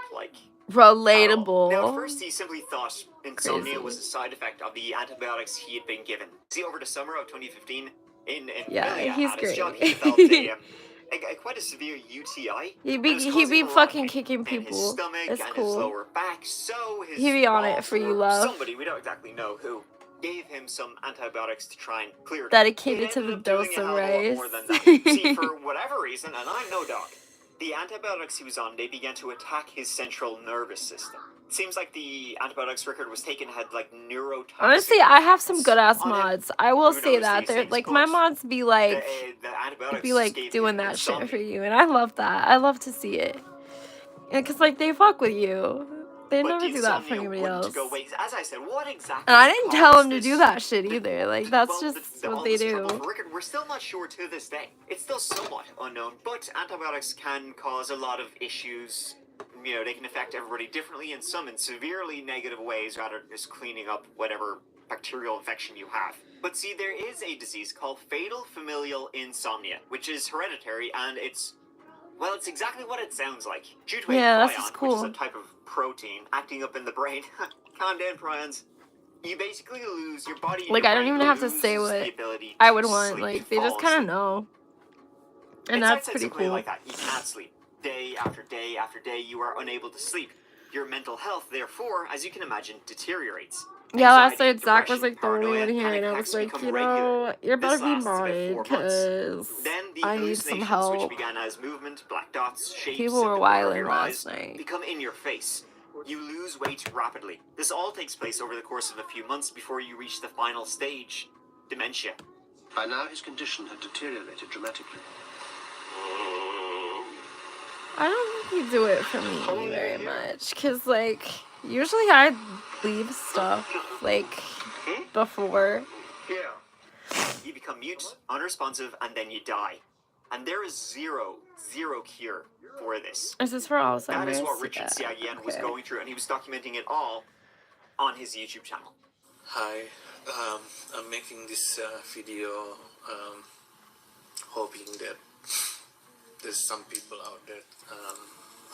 Relatable. Now, at first, he simply thought insomnia was a side effect of the antibiotics he had been given. See, over the summer of 2015, in Amelia, he's at his great. job, he developed quite a severe UTI. He'd be fucking kicking people. His stomach It's and cool. his lower back, so his He'd be on it boss for you, or love. somebody, we don't exactly know who, gave him some antibiotics to try and clear it. Dedicated It to ended the up doing dose a of hell of a lot rice. more than that. See, for whatever reason, and I'm no doc, the antibiotics he was on, they began to attack his central nervous system. It seems like the antibiotics Rickard was taking had like neurotoxic. Honestly, I have some good ass on him. mods. I will Who say knows that. these They're things, like but my mods be like the antibiotics be like gave doing him that shit insomnia. for you, and I love that. I love to see it. Yeah, cause like they fuck with you. They But never the do that for insomnia anybody wouldn't else. go away. As I said, what exactly? And I didn't tell caused them to do this- that shit either. Like that's well, just the what all they this trouble do. for Rickard, we're still not sure to this day. It's still somewhat unknown, but antibiotics can cause a lot of issues. You know, they can affect everybody differently, and some in severely negative ways, rather than just cleaning up whatever bacterial infection you have. But see, there is a disease called fatal familial insomnia, which is hereditary, and it's exactly what it sounds like. Due to Yeah, a that's prion, just which cool. is a type of protein acting up in the brain. Calm down, prions. You basically lose your body. And Like your I don't brain even have to loses say the what ability I to would want. sleep, Like to they fall just kind of asleep. know, and It's that's said pretty simply cool. like that. You can't sleep. Day after day after day, you are unable to sleep. Your mental health, therefore, as you can imagine, deteriorates. Yeah, last Anxiety, night Zach was depression, like the only paranoia, one here, panic and I attacks was like, become you regular. know, you're This better be lasts about mine 4 months. because Then the I need some hallucinations, which help. began as movement, black dots, shapes, People were in the corner of wilding your last eyes, night. become in your face. You lose weight rapidly. This all takes place over the course of a few months before you reach the final stage, dementia. By now, his condition had deteriorated dramatically. I don't think you do it for me very much, cause like usually I leave stuff like before. You become mute, unresponsive, and then you die. And there is zero cure for this. Is this for Alzheimer's? That is what Richard Yeah, Siagian was okay. going through, and he was documenting it all on his YouTube channel. Hi, I'm making this video hoping that there's some people out there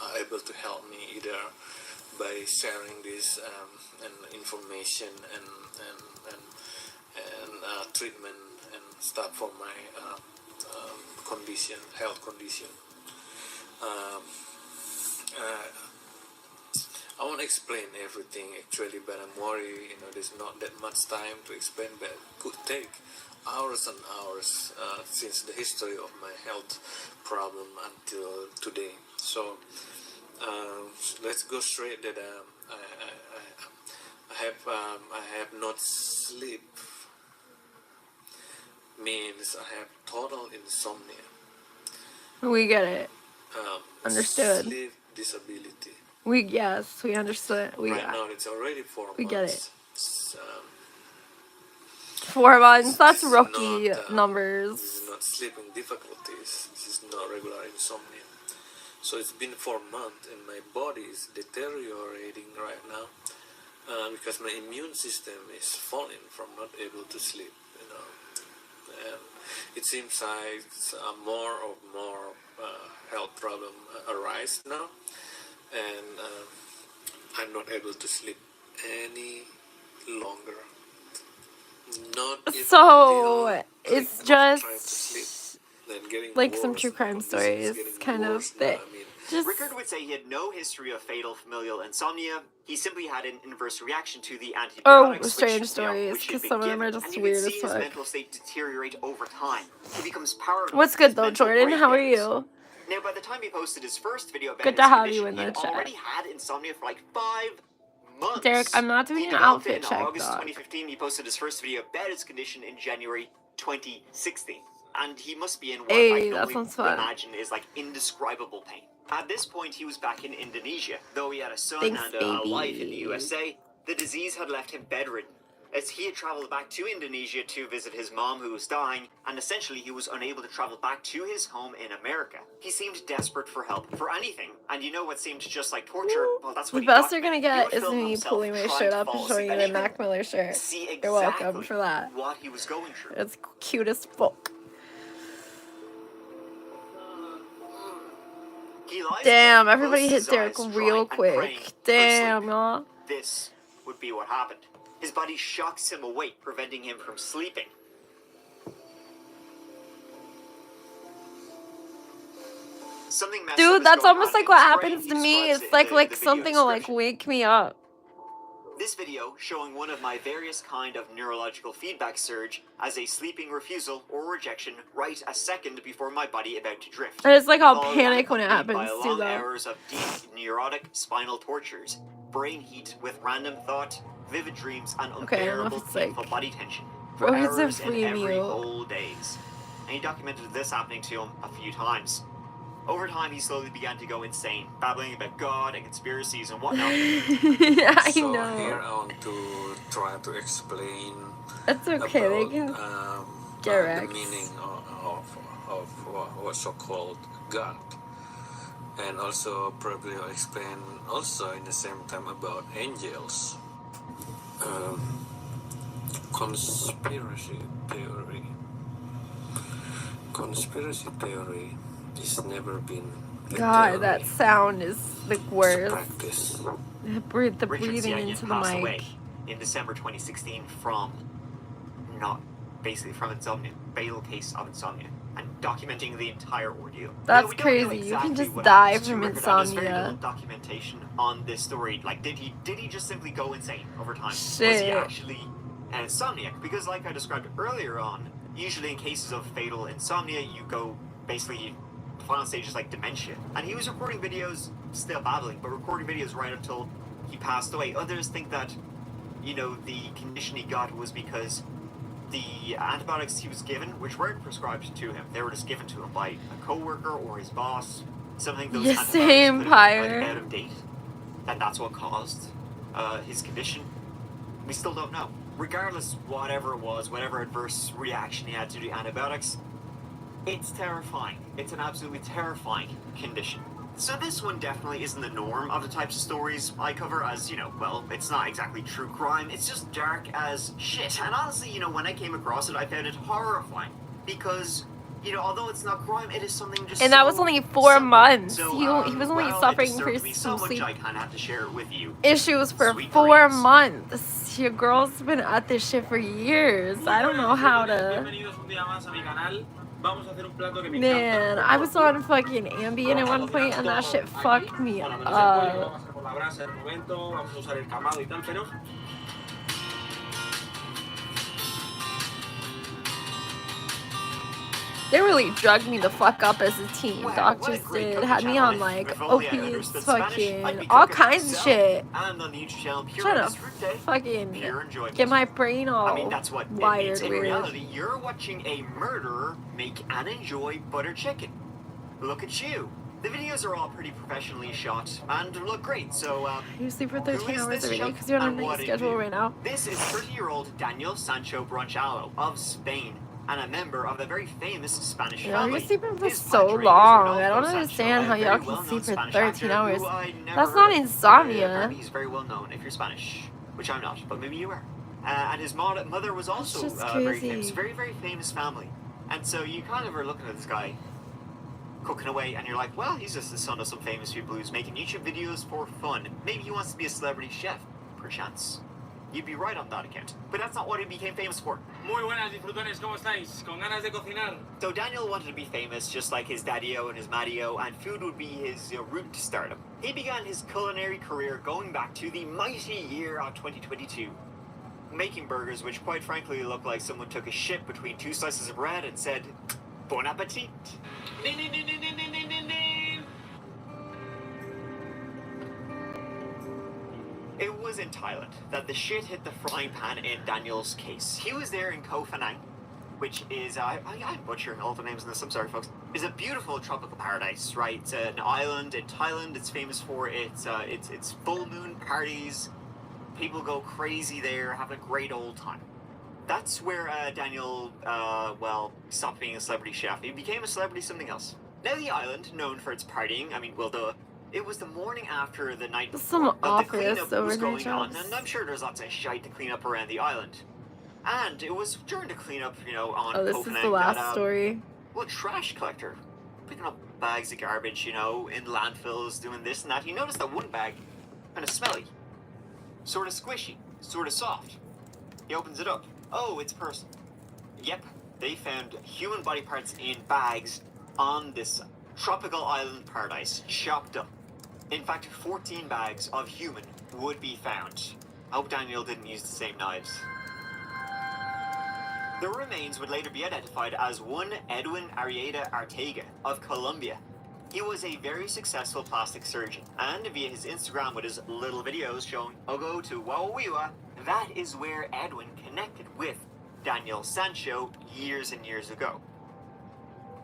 are able to help me either by sharing this and information and treatment and stuff for my health condition. I won't explain everything actually, but I'm worried, there's not that much time to explain, but it could take hours and hours since the history of my health problem until today. So let's go straight that I have not sleep. Means I have total insomnia. We get it. Understood. Sleep disability. Yes, we understood. Right now it's already 4 months. We get it. It's, 4 months. That's this is rookie not, numbers. This is not sleeping difficulties. This is not regular insomnia. So it's been 4 months and my body is deteriorating right now because my immune system is falling from not able to sleep. And it seems like more health problem arise now, and I'm not able to sleep any longer. Not even So till it's I'm trying to just sleep, then getting like some worse true now. crime This is stories, getting kind of. worse That now. just Rickard would say he had no history of fatal familial insomnia. He simply had an inverse reaction to the antibiotics, strange which stories, he'd 'cause been some of them given. are just And you weird could as see his fuck. mental state deteriorate over time. He becomes paranoid. What's good his though, mental Jordan? How are breakdowns. you? Now, by the time he posted his first video about Good his to have you condition, in he the had chat. already had insomnia for like 5 months. Derek, I'm not doing He an developed it outfit in check, August dog. 2015. He posted his first video about his condition in January 2016. And he must be in what Hey, I can that only sounds fun. imagine is like indescribable pain. At this point, he was back in Indonesia. Though he had a son Thanks, and a wife in the baby. USA, the disease had left him bedridden. As he had traveled back to Indonesia to visit his mom who was dying, and essentially he was unable to travel back to his home in America. He seemed desperate for help, for anything, and you know what seemed just like torture? Well, that's what The he best got. you're gonna He get would is film me himself pulling my trying shirt to up and fall showing you asleep, the and you Mac Miller shirt. see You're welcome exactly for that. what he was going through. It's cute as fuck. He lies Damn, there, everybody closes hit his Derek eyes, real trying and praying quick. for Damn, sleep. y'all. This would be what happened. His body shocks him awake, preventing him from sleeping. Something messed up Dude, is that's going almost on like in what his happens brain. to He me. describes It's it in like the video something will like description. wake me up. This This video showing one of my various kind of neurological feedback surge as a sleeping refusal or rejection right a second before my body about to drift. And it's like I'll Followed panic when it and accompanied happens by too, long though. hours of deep neurotic spinal tortures, brain heat with random thought, vivid dreams, and Okay, I don't know if unbearable it's, like, painful body tension for roads of hours and free every mute. whole days. And he documented this happening to him a few times. Over time, he slowly began to go insane, babbling about God and conspiracies and whatnot. I So know. here I want to try to explain That's okay, about they can get the wrecked. meaning of what's so-called God. And also probably I'll explain also in the same time about angels. Conspiracy theory. Conspiracy theory has never been a God, theory. that sound is the worst. Practice. The Richard breathing Sianian into the passed mic. away in December 2016 from insomnia, fatal case of insomnia, and documenting the entire ordeal. That's we don't know crazy. You exactly can just what die happened to from Rickard, and there's very insomnia. little documentation on this story. Like, did he just simply go insane over time? Was he Shit. actually an insomniac? Because, like I described earlier on, usually in cases of fatal insomnia, you go basically the final stage is like dementia, and he was recording videos, still babbling, but recording videos right until he passed away. Others think that, you know, the condition he got was because the antibiotics he was given, which weren't prescribed to him, they were just given to him by a co-worker or his boss. Something those Yes, antibiotics could have been, Empire. like, out of date, and that's what caused his condition. We still don't know. Regardless, whatever it was, whatever adverse reaction he had to the antibiotics, it's terrifying. It's an absolutely terrifying condition. So this one definitely isn't the norm of the types of stories I cover, as, you know, well, it's not exactly true crime, it's just dark as shit. And honestly, you know, when I came across it, I found it horrifying. Because, you know, although it's not crime, it is something just And that so was only 4 simple. months. So, He was only well, suffering it for disturbed me so some much sleep I kind of have to share it with you. issues for Sweet 4 dreams. months. Your girl's been at this shit for years. I don't know how to. Man, I was on fucking Ambien at one point, and that shit fucked me up. They really drugged me the fuck up as a teen. Doctors did. Had me on like opiates, fucking all kinds of shit. And on the YouTube channel, Trying to fucking get my brain all I mean, that's what it wired means. In weird. reality, you're watching a murderer make and enjoy butter chicken. Look at you. The videos are all pretty professionally shot and look great, so, You sleep for who 13 is hours this every day chump because you're on a and night what did schedule he do? right now. This is 30-year-old Daniel Sancho Bronchalo of Spain, and a member of the very famous Spanish Yo, family. you're sleeping for His so padre is long. Rodolfo I don't Sancho, understand a how very y'all can well-known sleep for Spanish 13 actor hours. who I never That's heard not of. insomnia. Apparently he's very well known if you're Spanish, which I'm not, but maybe you are. And his mother was also just very crazy. famous, very, very famous family. And so you kind of are looking at this guy cooking away, and you're like, well, he's just the son of some famous people who's making YouTube videos for fun. Maybe he wants to be a celebrity chef, perchance. You'd be right on that account. But that's not what he became famous for. Muy buenas, disfrutones, ¿cómo estáis? ¿Con ganas de cocinar? So Daniel wanted to be famous just like his daddy-o and his maddie-o, and food would be his route to stardom. He began his culinary career going back to the mighty year of 2022. Making burgers which quite frankly look like someone took a shit between 2 slices of bread and said, Bon appetit. It was in Thailand that the shit hit the frying pan in Daniel's case. He was there in Koh Phanang, which is, I'm butchering all the names in this, I'm sorry folks, is a beautiful tropical paradise, right? It's an island in Thailand. It's famous for its full moon parties. People go crazy there, have a great old time. That's where Daniel, stopped being a celebrity chef. He became a celebrity something else. Now the island, known for its partying, it was the morning after the night before, but the cleanup was going on, and I'm sure there's lots of shite to clean up around the island. And it was during the cleanup, on Oh, this Koh is Phanang the last that, story. trash collector, picking up bags of garbage, in landfills, doing this and that. He noticed that one bag, kind of smelly, sort of squishy, sort of soft. He opens it up. Oh, it's personal. Yep, they found human body parts in bags on this tropical island paradise, chopped up. In fact, 14 bags of human would be found. I hope Daniel didn't use the same knives. The remains would later be identified as one Edwin Arrieta Arteaga of Colombia. He was a very successful plastic surgeon, and via his Instagram with his little videos showing Ogo to Wawawiwa, that is where Edwin connected with Daniel Sancho years and years ago.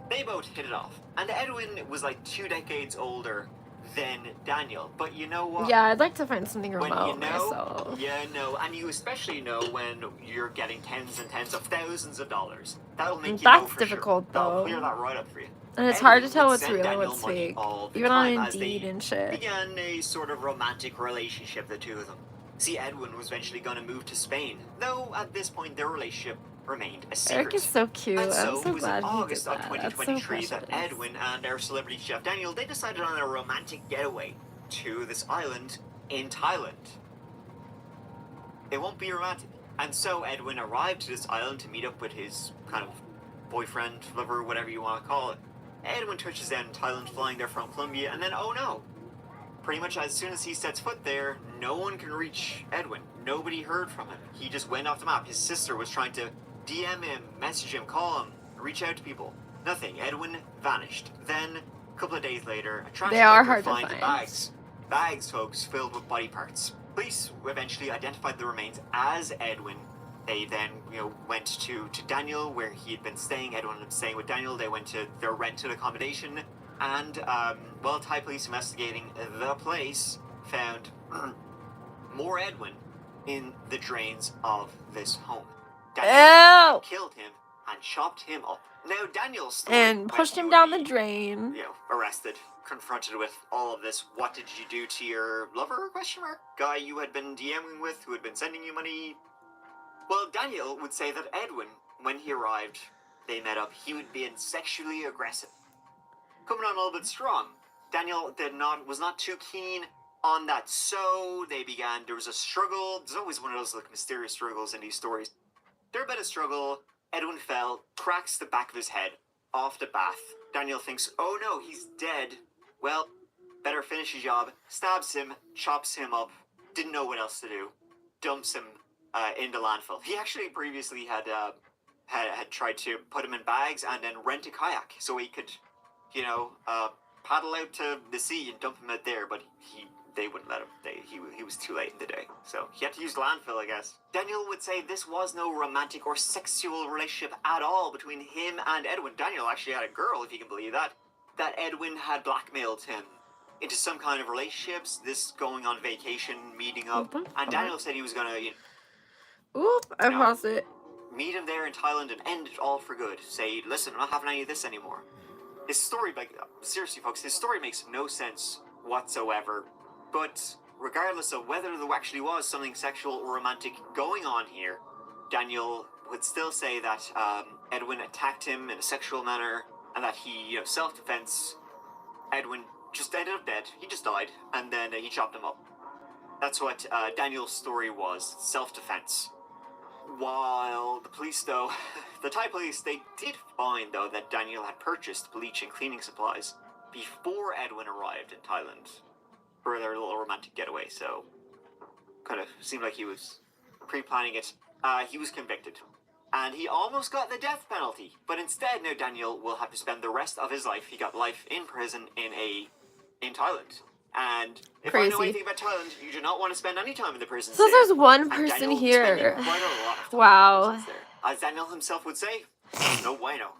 They both hit it off, and Edwin was like 2 decades older than Daniel, but you know what? Yeah, I'd like to find something When remote you know, myself. you know, and you especially know when you're getting tens and tens of thousands of dollars. That'll make you know That's for difficult, sure. That'll though. clear that right up for you. And it's hard to Edwin tell would what's send real and Daniel what's money fake. all the Even on time as Indeed they and shit. began a sort of romantic relationship, the two of them. See, Edwin was eventually going to move to Spain, though at this point their relationship remained a secret. Eric is so cute. And I'm so so it was in glad he did August of that. That's so 2023 that precious. Edwin and our celebrity chef Daniel, they decided on a romantic getaway to this island in Thailand. It won't be romantic. And so Edwin arrived to this island to meet up with his kind of boyfriend, lover, whatever you want to call it. Edwin touches down in Thailand, flying there from Colombia, and then, oh no! Pretty much as soon as he sets foot there, no one can reach Edwin. Nobody heard from him. He just went off the map. His sister was trying to DM him, message him, call him, reach out to people. Nothing. Edwin vanished. Then, a couple of days later, a trash They are collector hard to finds find. bags, folks, filled with body parts. Police eventually identified the remains as Edwin. They then, went to Daniel, where he had been staying. Edwin had been staying with Daniel. They went to their rented accommodation. And, Thai police investigating the place found more Edwin in the drains of this home. Daniel killed him and chopped him up. Now, Daniel's story, And pushed him down the drain. Arrested, confronted with all of this. What did you do to your lover? Guy you had been DMing with, who had been sending you money? Well, Daniel would say that Edwin, when he arrived, they met up, he would be sexually aggressive. Coming on a little bit strong. Daniel was not too keen on that, so there was a struggle. There's always one of those mysterious struggles in these stories. There a bit of struggle. Edwin fell, cracks the back of his head off the bath. Daniel thinks, oh no, he's dead. Well, better finish his job. Stabs him, chops him up, didn't know what else to do, dumps him in the landfill. He actually previously had tried to put him in bags and then rent a kayak so he could, paddle out to the sea and dump him out there, but they wouldn't let him. He was too late in the day, so he had to use the landfill, I guess. Daniel would say this was no romantic or sexual relationship at all between him and Edwin. Daniel actually had a girl, if you can believe that Edwin had blackmailed him into some kind of relationships, this going on vacation, meeting up, and Daniel said he was gonna, Oop, I paused it. meet him there in Thailand and end it all for good. Say, listen, I'm not having any of this anymore. His story, seriously folks, his story makes no sense whatsoever. But regardless of whether there actually was something sexual or romantic going on here, Daniel would still say that Edwin attacked him in a sexual manner and that he, self-defense, Edwin just ended up dead. He just died, and then he chopped him up. That's what Daniel's story was, self-defense. While the police, though, the Thai police, they did find, though, that Daniel had purchased bleach and cleaning supplies before Edwin arrived in Thailand for their little romantic getaway, so kind of seemed like he was pre-planning it. He was convicted, and he almost got the death penalty, but instead, now Daniel will have to spend the rest of his life, he got life in prison in Thailand. And if I know anything about Thailand, you do not want to spend any time in the prisons. So there's one And person Daniel here. spending quite a lot of time Wow. in the prisons there. As Daniel himself would say, no bueno.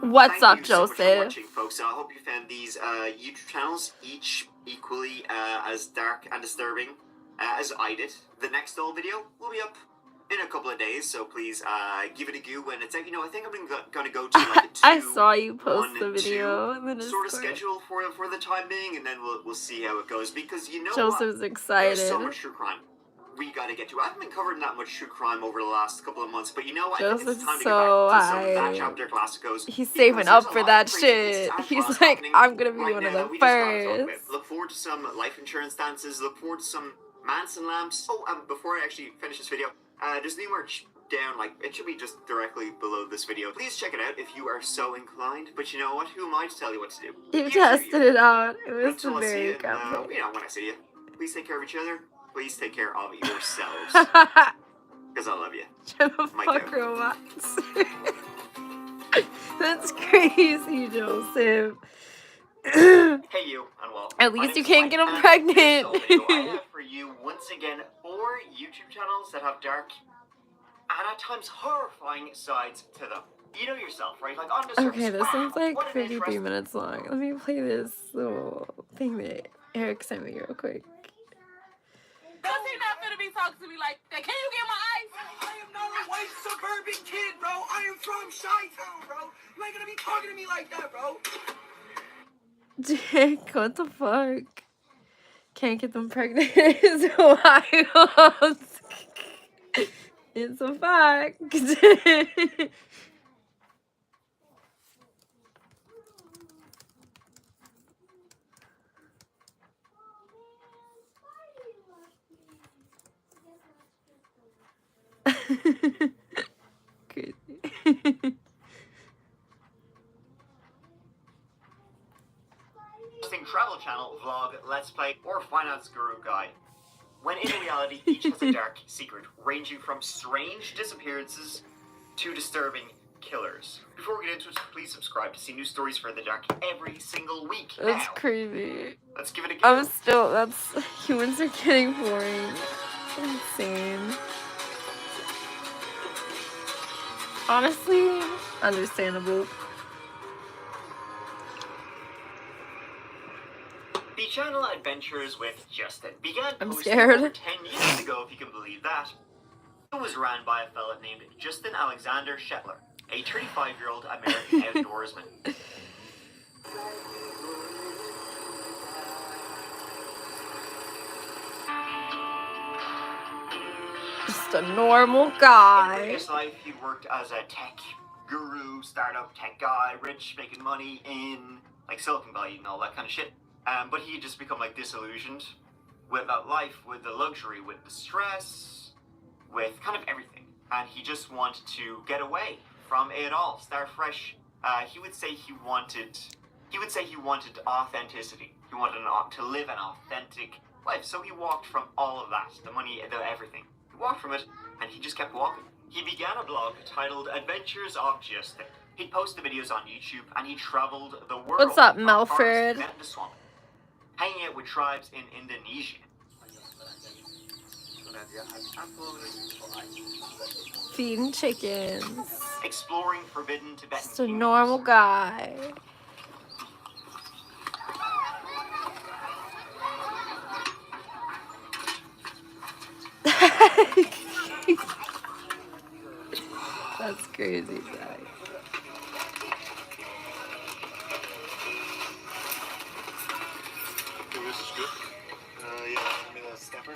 What's Thank up, you so much for Joseph? watching, folks. I hope you found these YouTube channels each equally as dark and disturbing as I did. The next old video will be up in a couple of days, so please give it a go when it's out. I think I'm going to go to like a 2, I saw you post 1, the video 2 in the sort of Discord. schedule for the time being, and then we'll see how it goes, because Joseph's what? excited. There's so much true crime we got to get to. I haven't been covering that much true crime over the last couple of months, but I think it's Joseph's time to so get back to some of that hyped. chapter classicos. He's saving because up there's a for lot that of crazy things shit. and He's trials like, happening I'm gonna be right one of now the that we just gotta talk about. first. Look forward to some life insurance dances. Look forward to some Manson lamps. Oh, before I actually finish this video, there's new merch. down, like, it should be just directly below this video. Please check it out if you are so inclined. But you know what? Who am I to tell you what to do? You tested it out. It was Until I see very you, comfortable. you know, when I see you. Please take care of each other. Please take care of yourselves. Because I love you. Shut the fuck, robots. That's crazy, Joseph. Hey you, and welcome. At My least you name's can't Mike, get them and pregnant. this video I have for you once again 4 YouTube channels that have dark and at times horrifying sides to them. You know yourself, right? Like on the surface, Okay, this one's like what an 53 interesting- minutes long. Let me play this little thing that Eric sent me real quick. Cause he not finna be talking to me like that. Can you get my ice? I am not a white suburban kid, bro. I am from Chi-Town, bro. You ain't gonna be talking to me like that, bro. Dick, what the fuck? Can't get them pregnant. It's wild. It's a fact. Crazy. Travel channel, vlog, let's play, or finance guru guide. When in reality, each has a dark secret, ranging from strange disappearances to disturbing killers. Before we get into it, please subscribe to see new stories for the dark every single week. That's now, crazy. let's give it a go. Humans are getting boring. Insane. Honestly, understandable. The channel Adventures with Justin began I'm posting scared. over 10 years ago, if you can believe that. It was ran by a fella named Justin Alexander Shetler, a 35-year-old American outdoorsman. Just a normal guy. In his life, he worked as a tech guru, startup tech guy, rich, making money in like Silicon Valley and all that kind of shit. But he just become like disillusioned with that life, with the luxury, with the stress, with kind of everything. And he just wanted to get away from it all, start fresh. He would say he wanted authenticity. He wanted to live an authentic life. So he walked from all of that, the money, the everything. He walked from it, and he just kept walking. He began a blog titled Adventures of Justin. He'd post the videos on YouTube, and he traveled the world. What's up, from Melford? forest to the swamp, hanging out with tribes in Indonesia. Feeding chickens. Exploring forbidden Tibetan Just a normal guy. That's crazy, guy. This is good. Yeah, give me the snapper.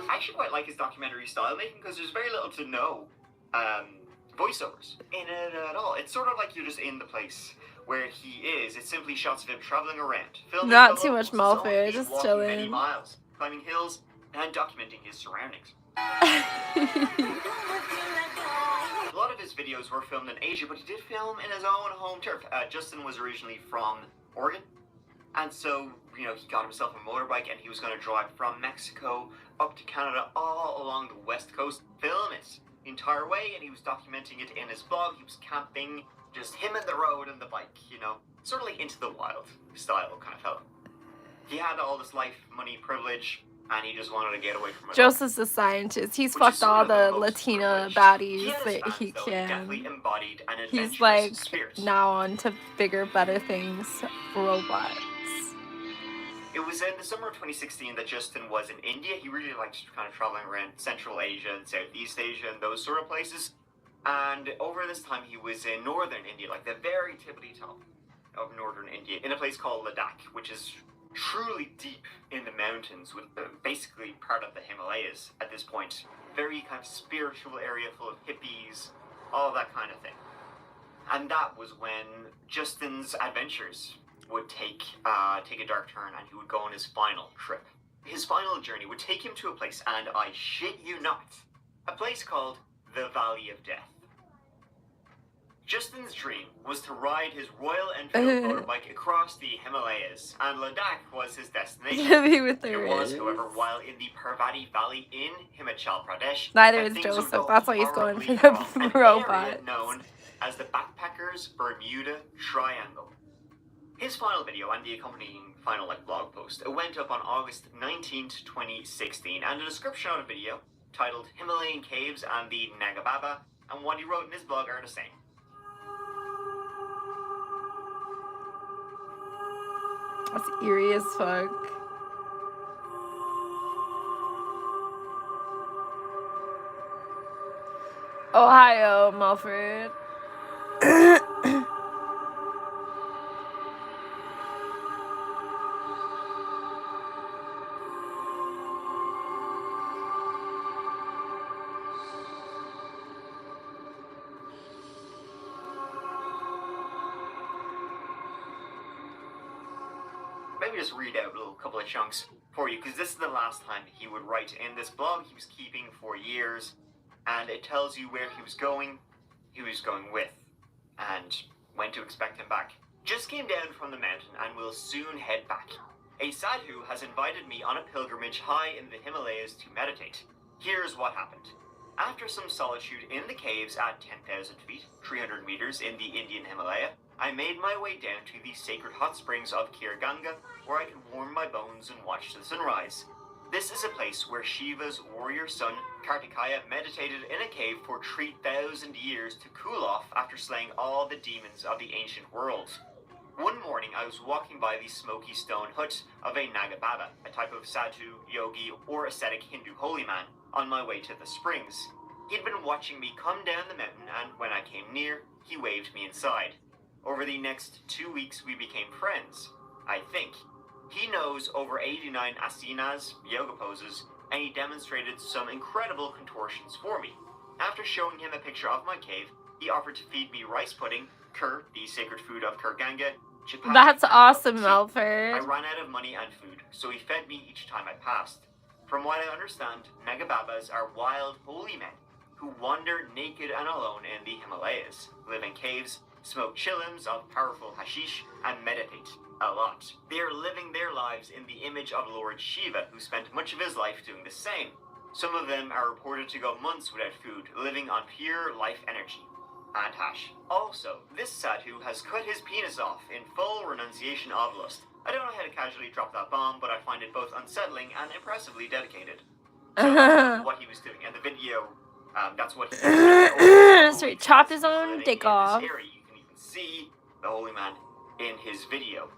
I actually quite like his documentary style making because there's very little to no voiceovers in it at all. It's sort of like you're just in the place where he is. It's simply shots of him traveling around, filming Not the too much locals, Malfoy, he's just walking many chilling. miles, climbing hills, and documenting his surroundings. A lot of his videos were filmed in Asia, but he did film in his own home turf. Justin was originally from Oregon, and so, you know, he got himself a motorbike and he was going to drive from Mexico up to Canada, all along the west coast, film it the entire way, and he was documenting it in his blog. He was camping, just him and the road and the bike, you know, sort of like Into the Wild style kind of fellow. He had all this life, money, privilege, and he just wanted to get away from it. Joseph's a scientist. He's Which is fucked all sort of the most Latina privileged. baddies He had his that fans, he though. can. Definitely embodied an He's adventurous like spirit. now on to bigger, better things. Robots. It was in the summer of 2016 that Justin was in India. He really liked kind of traveling around Central Asia and Southeast Asia and those sort of places. And over this time, he was in northern India, like the very tippity top of northern India, in a place called Ladakh, which is truly deep in the mountains, with basically part of the Himalayas at this point. Very kind of spiritual area full of hippies, all that kind of thing. And that was when Justin's adventures would take a dark turn, and he would go on his final trip. His final journey would take him to a place, and I shit you not, a place called the Valley of Death. Justin's dream was to ride his Royal Enfield motorbike across the Himalayas, and Ladakh was his destination. It was, however, while in the Parvati Valley in Himachal Pradesh, Neither is Joseph. That's why he's going for the robot. Known as the Backpackers Bermuda Triangle. His final video and the accompanying final blog post went up on August 19th, 2016, and a description of the video titled Himalayan Caves and the Nanga Baba, and what he wrote in his blog are the same. That's eerie as fuck. Ohio, Mulford. Maybe just read out a little couple of chunks for you, because this is the last time he would write in this blog he was keeping for years, and it tells you where he was going with, and when to expect him back. Just came down from the mountain and will soon head back. A sadhu has invited me on a pilgrimage high in the Himalayas to meditate. Here's what happened. After some solitude in the caves at 10,000 feet, 300 meters in the Indian Himalaya, I made my way down to the sacred hot springs of Kirganga, where I could warm my bones and watch the sunrise. This is a place where Shiva's warrior son, Kartikeya, meditated in a cave for 3,000 years to cool off after slaying all the demons of the ancient world. One morning, I was walking by the smoky stone hut of a Naga Baba, a type of sadhu, yogi, or ascetic Hindu holy man, on my way to the springs. He'd been watching me come down the mountain, and when I came near, he waved me inside. Over the next 2 weeks, we became friends, I think. He knows over 89 asanas, yoga poses, and he demonstrated some incredible contortions for me. After showing him a picture of my cave, he offered to feed me rice pudding, kur, the sacred food of Kurganga, chapati. That's awesome, Melford. I ran out of money and food, so he fed me each time I passed. From what I understand, Naga Babas are wild, holy men who wander naked and alone in the Himalayas, live in caves, smoke chillums of powerful hashish, and meditate a lot. They are living their lives in the image of Lord Shiva, who spent much of his life doing the same. Some of them are reported to go months without food, living on pure life energy and hash. Also, this sadhu has cut his penis off in full renunciation of lust. I don't know how to casually drop that bomb, but I find it both unsettling and impressively dedicated. So that's what he was doing. And the video, that's what he was So he chopped his own dick off. You can even see the holy man in his video.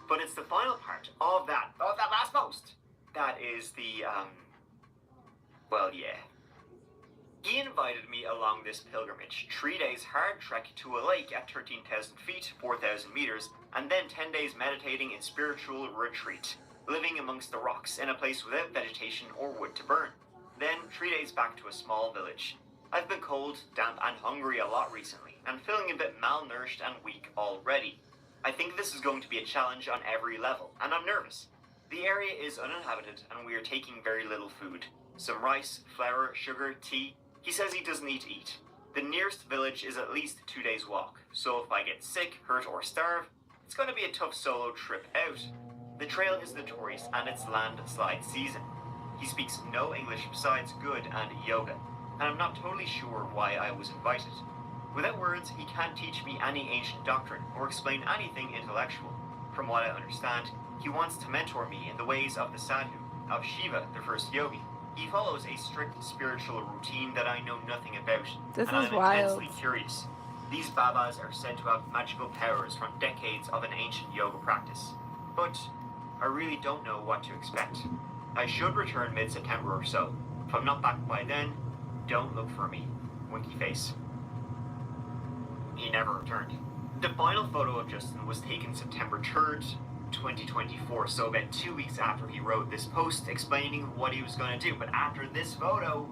But it's the final part of that last post. That is the, well, yeah. He invited me along this pilgrimage, 3 days hard trek to a lake at 13,000 feet, 4,000 meters, and then 10 days meditating in spiritual retreat, living amongst the rocks in a place without vegetation or wood to burn. Then 3 days back to a small village. I've been cold, damp, and hungry a lot recently, and feeling a bit malnourished and weak already. I think this is going to be a challenge on every level, and I'm nervous. The area is uninhabited, and we are taking very little food. Some rice, flour, sugar, tea. He says he doesn't need to eat. The nearest village is at least 2 days' walk, so if I get sick, hurt, or starve, it's going to be a tough solo trip out. The trail is notorious, and it's landslide season. He speaks no English besides good and yoga, and I'm not totally sure why I was invited. Without words, he can't teach me any ancient doctrine or explain anything intellectual. From what I understand, he wants to mentor me in the ways of the sadhu, of Shiva, the first yogi. He follows a strict spiritual routine that I know nothing about, This and is I'm wild. intensely curious. These babas are said to have magical powers from decades of an ancient yoga practice, but I really don't know what to expect. I should return mid-September or so. If I'm not back by then, don't look for me. Winky face. He never returned. The final photo of Justin was taken September 3rd, 2024, so about 2 weeks after he wrote this post explaining what he was going to do. But after this photo,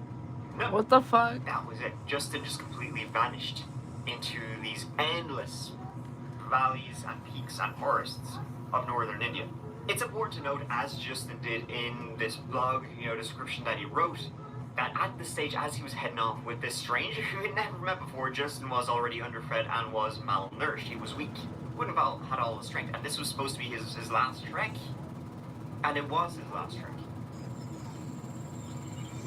no. What the fuck? That was it. Justin just completely vanished into these endless valleys and peaks and forests of northern India. It's important to note, as Justin did in this blog, description that he wrote, that at this stage, as he was heading off with this stranger who he'd never met before, Justin was already underfed and was malnourished. He was weak. Wouldn't have had all the strength. And this was supposed to be his last trek. And it was his last trek.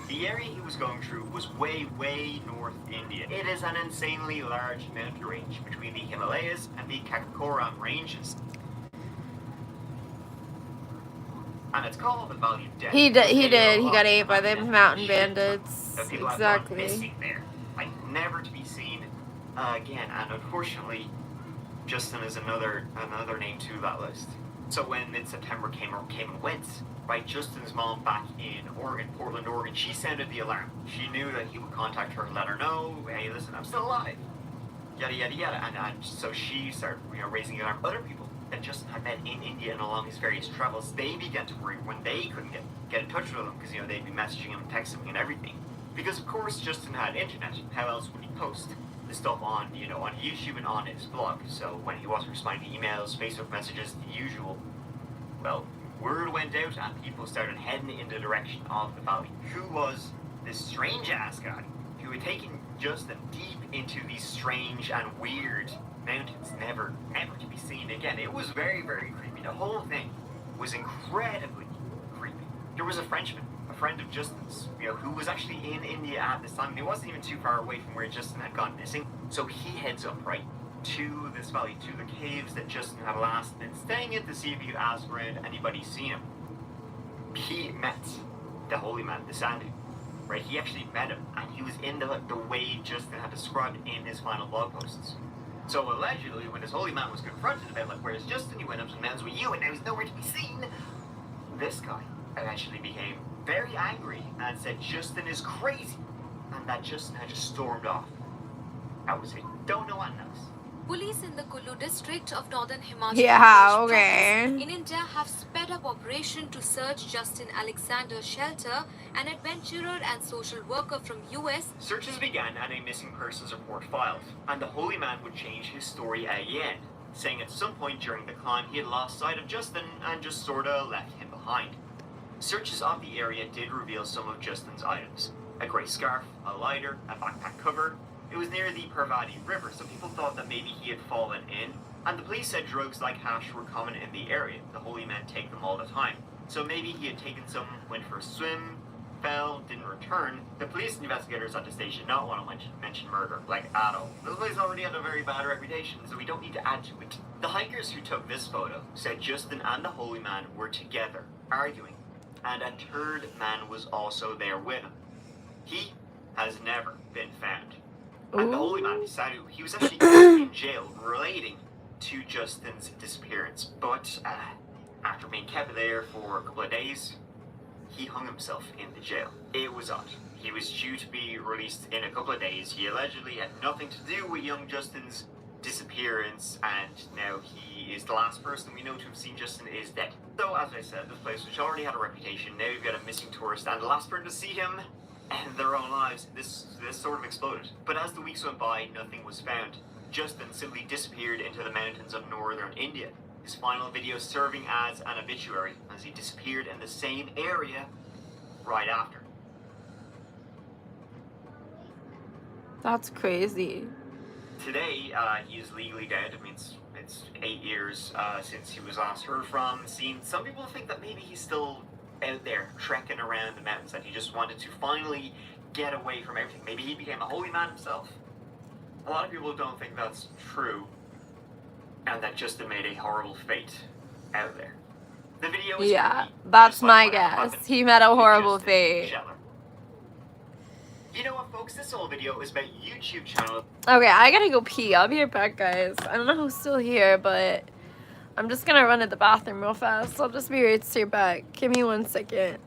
The area he was going through was way, way north India. It is an insanely large mountain range between the Himalayas and the Karakoram ranges. And it's called the Valley of Death. He did. He got ate by the mountain bandits. Exactly. Missing there, like never to be seen again. And unfortunately, Justin is another name to that list. So when mid-September came and went, right, Justin's mom back in Oregon, Portland, Oregon, she sounded the alarm. She knew that he would contact her and let her know, hey, listen, I'm still alive. Yada yada yada. And so she started, raising the alarm. Other people that Justin had met in India and along his various travels, they began to worry when they couldn't get in touch with him because they'd be messaging him, texting him, and everything. Because of course Justin had internet. How else would he post the stuff on on YouTube and on his blog? So when he wasn't responding to emails, Facebook messages, the usual, well, word went out and people started heading in the direction of the valley. Who was this strange ass guy who had taken Justin deep into these strange and weird mountains, never to be seen again? It was very, very creepy. The whole thing was incredibly creepy. There was a Frenchman, a friend of Justin's, who was actually in India at this time, and he wasn't even too far away from where Justin had gone missing. So he heads up, right, to this valley, to the caves that Justin had last been staying in to see if he could ask around anybody seen him. He met the holy man, the Sandhu, right? He actually met him, and he was in the way Justin had described in his final blog posts. So allegedly, when this holy man was confronted about, like, where's Justin? He went up to the mountains with you, and now he's nowhere to be seen. This guy eventually became very angry and said Justin is crazy, and that Justin had just stormed off. That was it. Don't know what else. Police in the Kullu district of northern Himachal okay. in India have sped up operation to search Justin Alexander's shelter, an adventurer and social worker from US. Searches began and a missing persons report filed, and the holy man would change his story again, saying at some point during the climb he had lost sight of Justin and just sorta left him behind. Searches of the area did reveal some of Justin's items: a grey scarf, a lighter, a backpack cover. It was near the Parvati River, so people thought that maybe he had fallen in, and the police said drugs like hash were common in the area. The holy men take them all the time. So maybe he had taken some, went for a swim, fell, didn't return. The police investigators at the stage did not want to mention murder, like at all. The place already had a very bad reputation, so we don't need to add to it. The hikers who took this photo said Justin and the holy man were together, arguing, and a third man was also there with him. He has never been found. And the holy man, Sadhu, he was actually in jail relating to Justin's disappearance. But after being kept there for a couple of days, he hung himself in the jail. It was odd. He was due to be released in a couple of days. He allegedly had nothing to do with young Justin's disappearance, and now he is the last person we know to have seen Justin is dead. So, as I said, this place, which already had a reputation, now you've got a missing tourist, and the last person to see him and their own lives, this sort of exploded. But as the weeks went by, nothing was found. Justin simply disappeared into the mountains of northern India. His final video serving as an obituary, as he disappeared in the same area right after. That's crazy. Today, he is legally dead. I mean, it's 8 years since he was last heard from, seen. Some people think that maybe he's still out there trekking around the mountains, that he just wanted to finally get away from everything. Maybe he became a holy man himself. A lot of people don't think that's true, and that Justin made a horrible fate out there. The video is yeah, that's my guess. He met a horrible fate. You know what, folks? This whole video is about YouTube channel. Okay, I gotta go pee. I'll be right back, guys. I don't know who's still here, but I'm just gonna run to the bathroom real fast. I'll just be right straight back. Give me 1 second.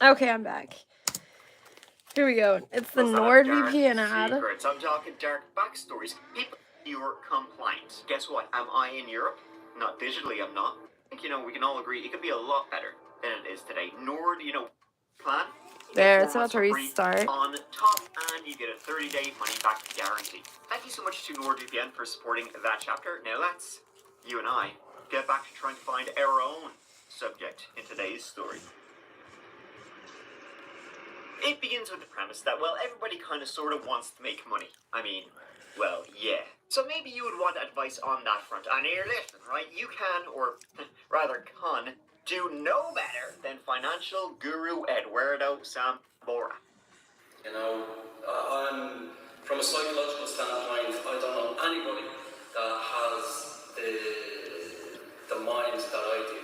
Okay, I'm back. Here we go. It's the NordVPN ad. Secrets. I'm talking dark backstories. People, you're compliant. Guess what? Am I in Europe? Not digitally, I'm not. I think, we can all agree it could be a lot better than it is today. Nord, plan. There, it's about to restart. On top, and you get a 30-day money-back guarantee. Thank you so much to NordVPN for supporting that chapter. Now let's, you and I, get back to trying to find our own subject in today's story. It begins with the premise that, well, everybody kind of sort of wants to make money. I mean, well, yeah. So maybe you would want advice on that front. And here, listen, right? You can, or rather can, do no better than financial guru Eduardo Sambora. I'm, from a psychological standpoint, I don't know anybody that has the mind that I do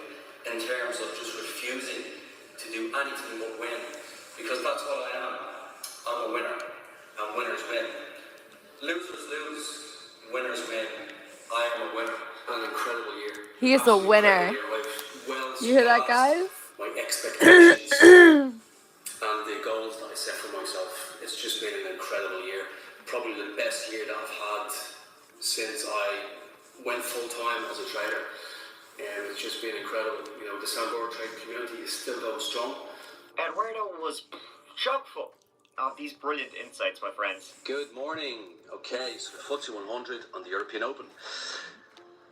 in terms of just refusing to do anything but win. Because that's what I am. I'm a winner. And winners win. Losers lose. Winners win. I am a winner. An incredible year. He is a winner. You hear that, guys? My expectations and the goals that I set for myself. It's just been an incredible year. Probably the best year that I've had since I went full-time as a trader. And it's just been incredible. The Sambora trading community is still going strong. Eduardo was chock full of these brilliant insights, my friends. Good morning. Okay, so the FTSE 100 on the European Open.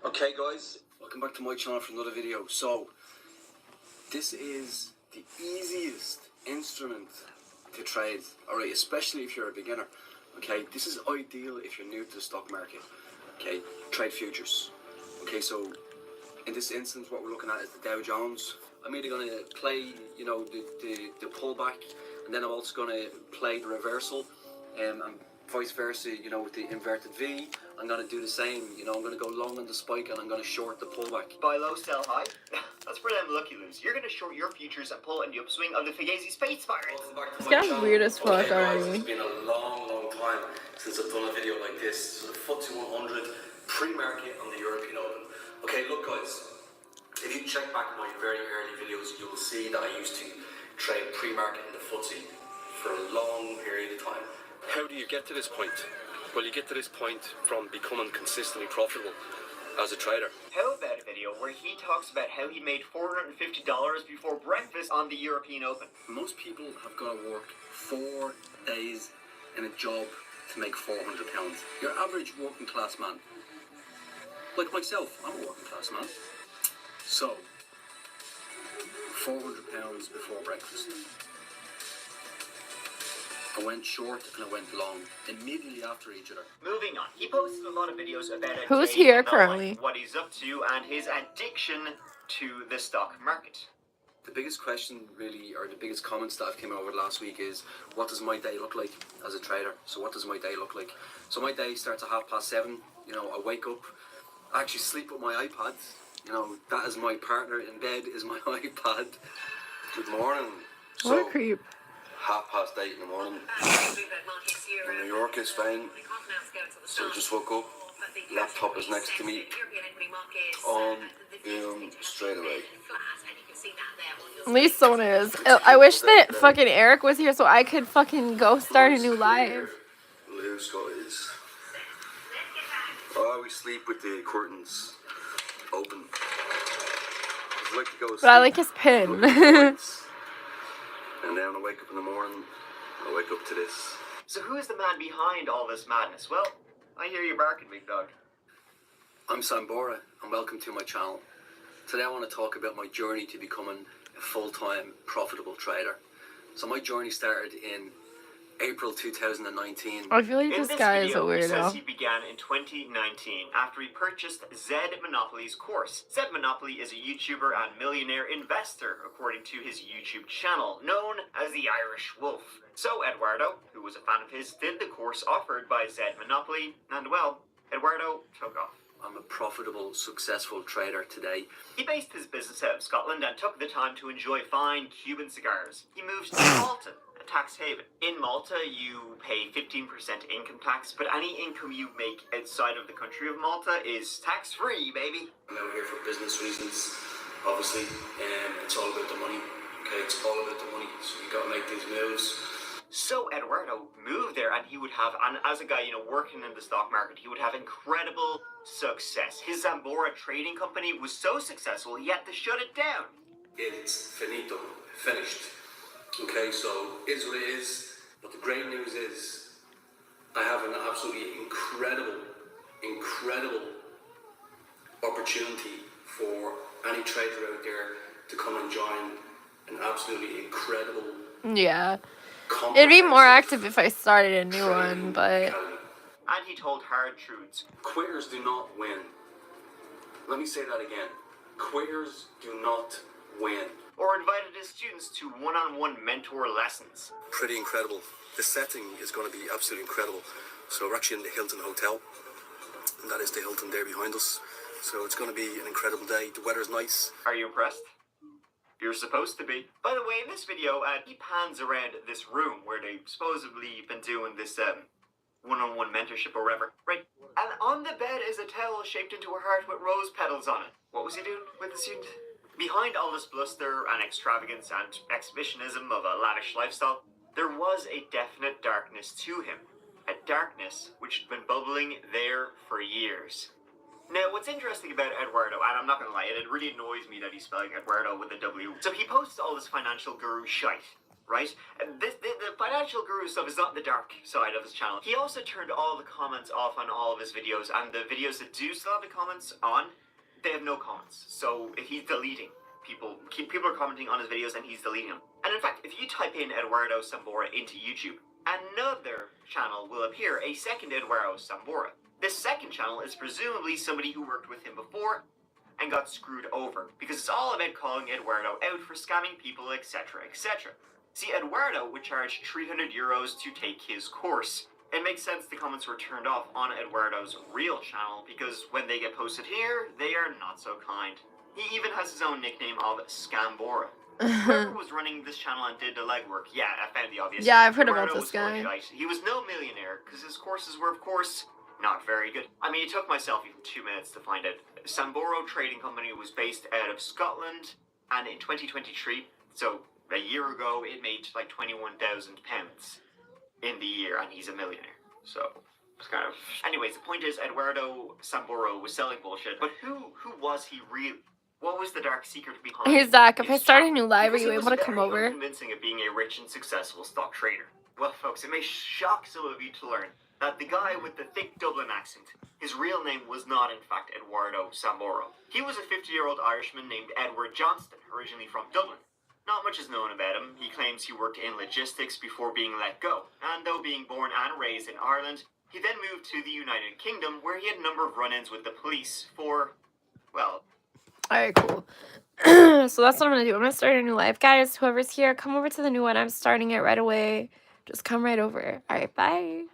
Okay, guys, welcome back to my channel for another video. So, this is the easiest instrument to trade, alright, especially if you're a beginner. Okay, this is ideal if you're new to the stock market. Okay, trade futures. Okay, so in this instance, what we're looking at is the Dow Jones. I'm either going to play, the pullback, and then I'm also going to play the reversal, and vice versa, with the inverted V. I'm going to do the same, I'm going to go long on the spike, and I'm going to short the pullback. Buy low, sell high? That's for them lucky loos. You're going to short your futures and pull in the upswing of the Fugazi Space Pirates. This guy's weird as fuck already. It's been a long, long time since I've done a video like this. So the FTSE 100 pre-market on the European Open. Okay, look guys. If you check back my very early videos, you will see that I used to trade pre-market in the FTSE for a long period of time. How do you get to this point? Well, you get to this point from becoming consistently profitable as a trader. How about a video where he talks about how he made $450 before breakfast on the European Open? Most people have got to work 4 days in a job to make £400. Your average working class man, like myself, I'm a working class man. So, £400 before breakfast. I went short and I went long, immediately after each other. Moving on, he posted a lot of videos about who's here currently, what he's up to, and his addiction to the stock market. The biggest question, really, or the biggest comments that I've came over last week is, what does my day look like as a trader? So what does my day look like? So my day starts at 7:30. I wake up, I actually sleep with my iPad. That is my partner in bed, is my iPad. Good morning. What a creep. 8:30 in the morning. In New York, it's fine. So I just woke up. Laptop is next to me. On straight away. At least someone is. I wish that fucking Eric was here so I could fucking go start a new live. Who's got his? I always sleep with the curtains open. I like to go but I like his pin. And then when I wake up in the morning, I wake up to this. So who is the man behind all this madness? Well, I hear you barking, big dog. I'm Sambora, and welcome to my channel. Today I want to talk about my journey to becoming a full-time profitable trader. So my journey started in April 2019. I feel like this guy is a weirdo. He says he began in 2019 after he purchased Zed Monopoly's course. Zed Monopoly is a YouTuber and millionaire investor, according to his YouTube channel, known as the Irish Wolf. So Eduardo, who was a fan of his, did the course offered by Zed Monopoly, and well, Eduardo took off. I'm a profitable, successful trader today. He based his business out of Scotland and took the time to enjoy fine Cuban cigars. He moved to Malta, a tax haven. In Malta, you pay 15% income tax, but any income you make outside of the country of Malta is tax-free, baby. I'm out here for business reasons, obviously, and it's all about the money, okay? it's all about the money. So you got to make these moves. So Eduardo moved there, and he would have, and as a guy, working in the stock market, he would have incredible success. His Sambora trading company was so successful, he had to shut it down. It's finito, finished. Okay, so is what it is. But the great news is, I have an absolutely incredible opportunity for any trader out there to come and join an absolutely incredible. Yeah. It'd be more active if I started a new one, but... And he told hard truths. Quitters do not win. Let me say that again. Quitters do not win. Or invited his students to one-on-one mentor lessons. Pretty incredible. The setting is going to be absolutely incredible. So we're actually in the Hilton Hotel. And that is the Hilton there behind us. So it's going to be an incredible day. The weather's nice. Are you impressed? You're supposed to be. By the way, in this video, he pans around this room where they've supposedly been doing this one-on-one mentorship or whatever, right? And on the bed is a towel shaped into a heart with rose petals on it. What was he doing with the student? Behind all this bluster and extravagance and exhibitionism of a lavish lifestyle, there was a definite darkness to him. A darkness which had been bubbling there for years. Now, what's interesting about Eduardo, and I'm not going to lie, it really annoys me that he's spelling Eduardo with a W. So he posts all this financial guru shite, right? And the financial guru stuff is not the dark side of his channel. He also turned all the comments off on all of his videos, and the videos that do still have the comments on, they have no comments. So he's deleting people. People are commenting on his videos, and he's deleting them. And in fact, if you type in Eduardo Sambora into YouTube, another channel will appear, a second Eduardo Sambora. This second channel is presumably somebody who worked with him before and got screwed over, because it's all about calling Eduardo out for scamming people, etc, etc. See, Eduardo would charge 300 euros to take his course. It makes sense the comments were turned off on Eduardo's real channel, because when they get posted here, they are not so kind. He even has his own nickname of Scambora. Whoever was running this channel and did the legwork, yeah, I found the obvious. Yeah, I've heard Eduardo about this guy. He was no millionaire, because his courses were, of course, not very good. I mean, it took myself even 2 minutes to find out. Sambora Trading Company was based out of Scotland, and in 2023, so a year ago, it made like £21,000 in the year, and he's a millionaire. So it's kind of. Anyways, the point is, Eduardo Sambora was selling bullshit, but who was he really? What was the dark secret behind? Hey Zach, if I start a new live, are you able to come over? Convincing of being a rich and successful stock trader. Well, folks, it may shock some of you to learn that the guy with the thick Dublin accent, his real name was not in fact Eduardo Sambora. He was a 50-year-old Irishman named Edward Johnston, originally from Dublin. Not much is known about him. He claims he worked in logistics before being let go, and though being born and raised in Ireland, he then moved to the United Kingdom, where he had a number of run-ins with the police for, well... Alright, cool. So that's what I'm gonna do. I'm gonna start a new live. Guys, whoever's here, come over to the new one. I'm starting it right away. Just come right over. Alright, bye.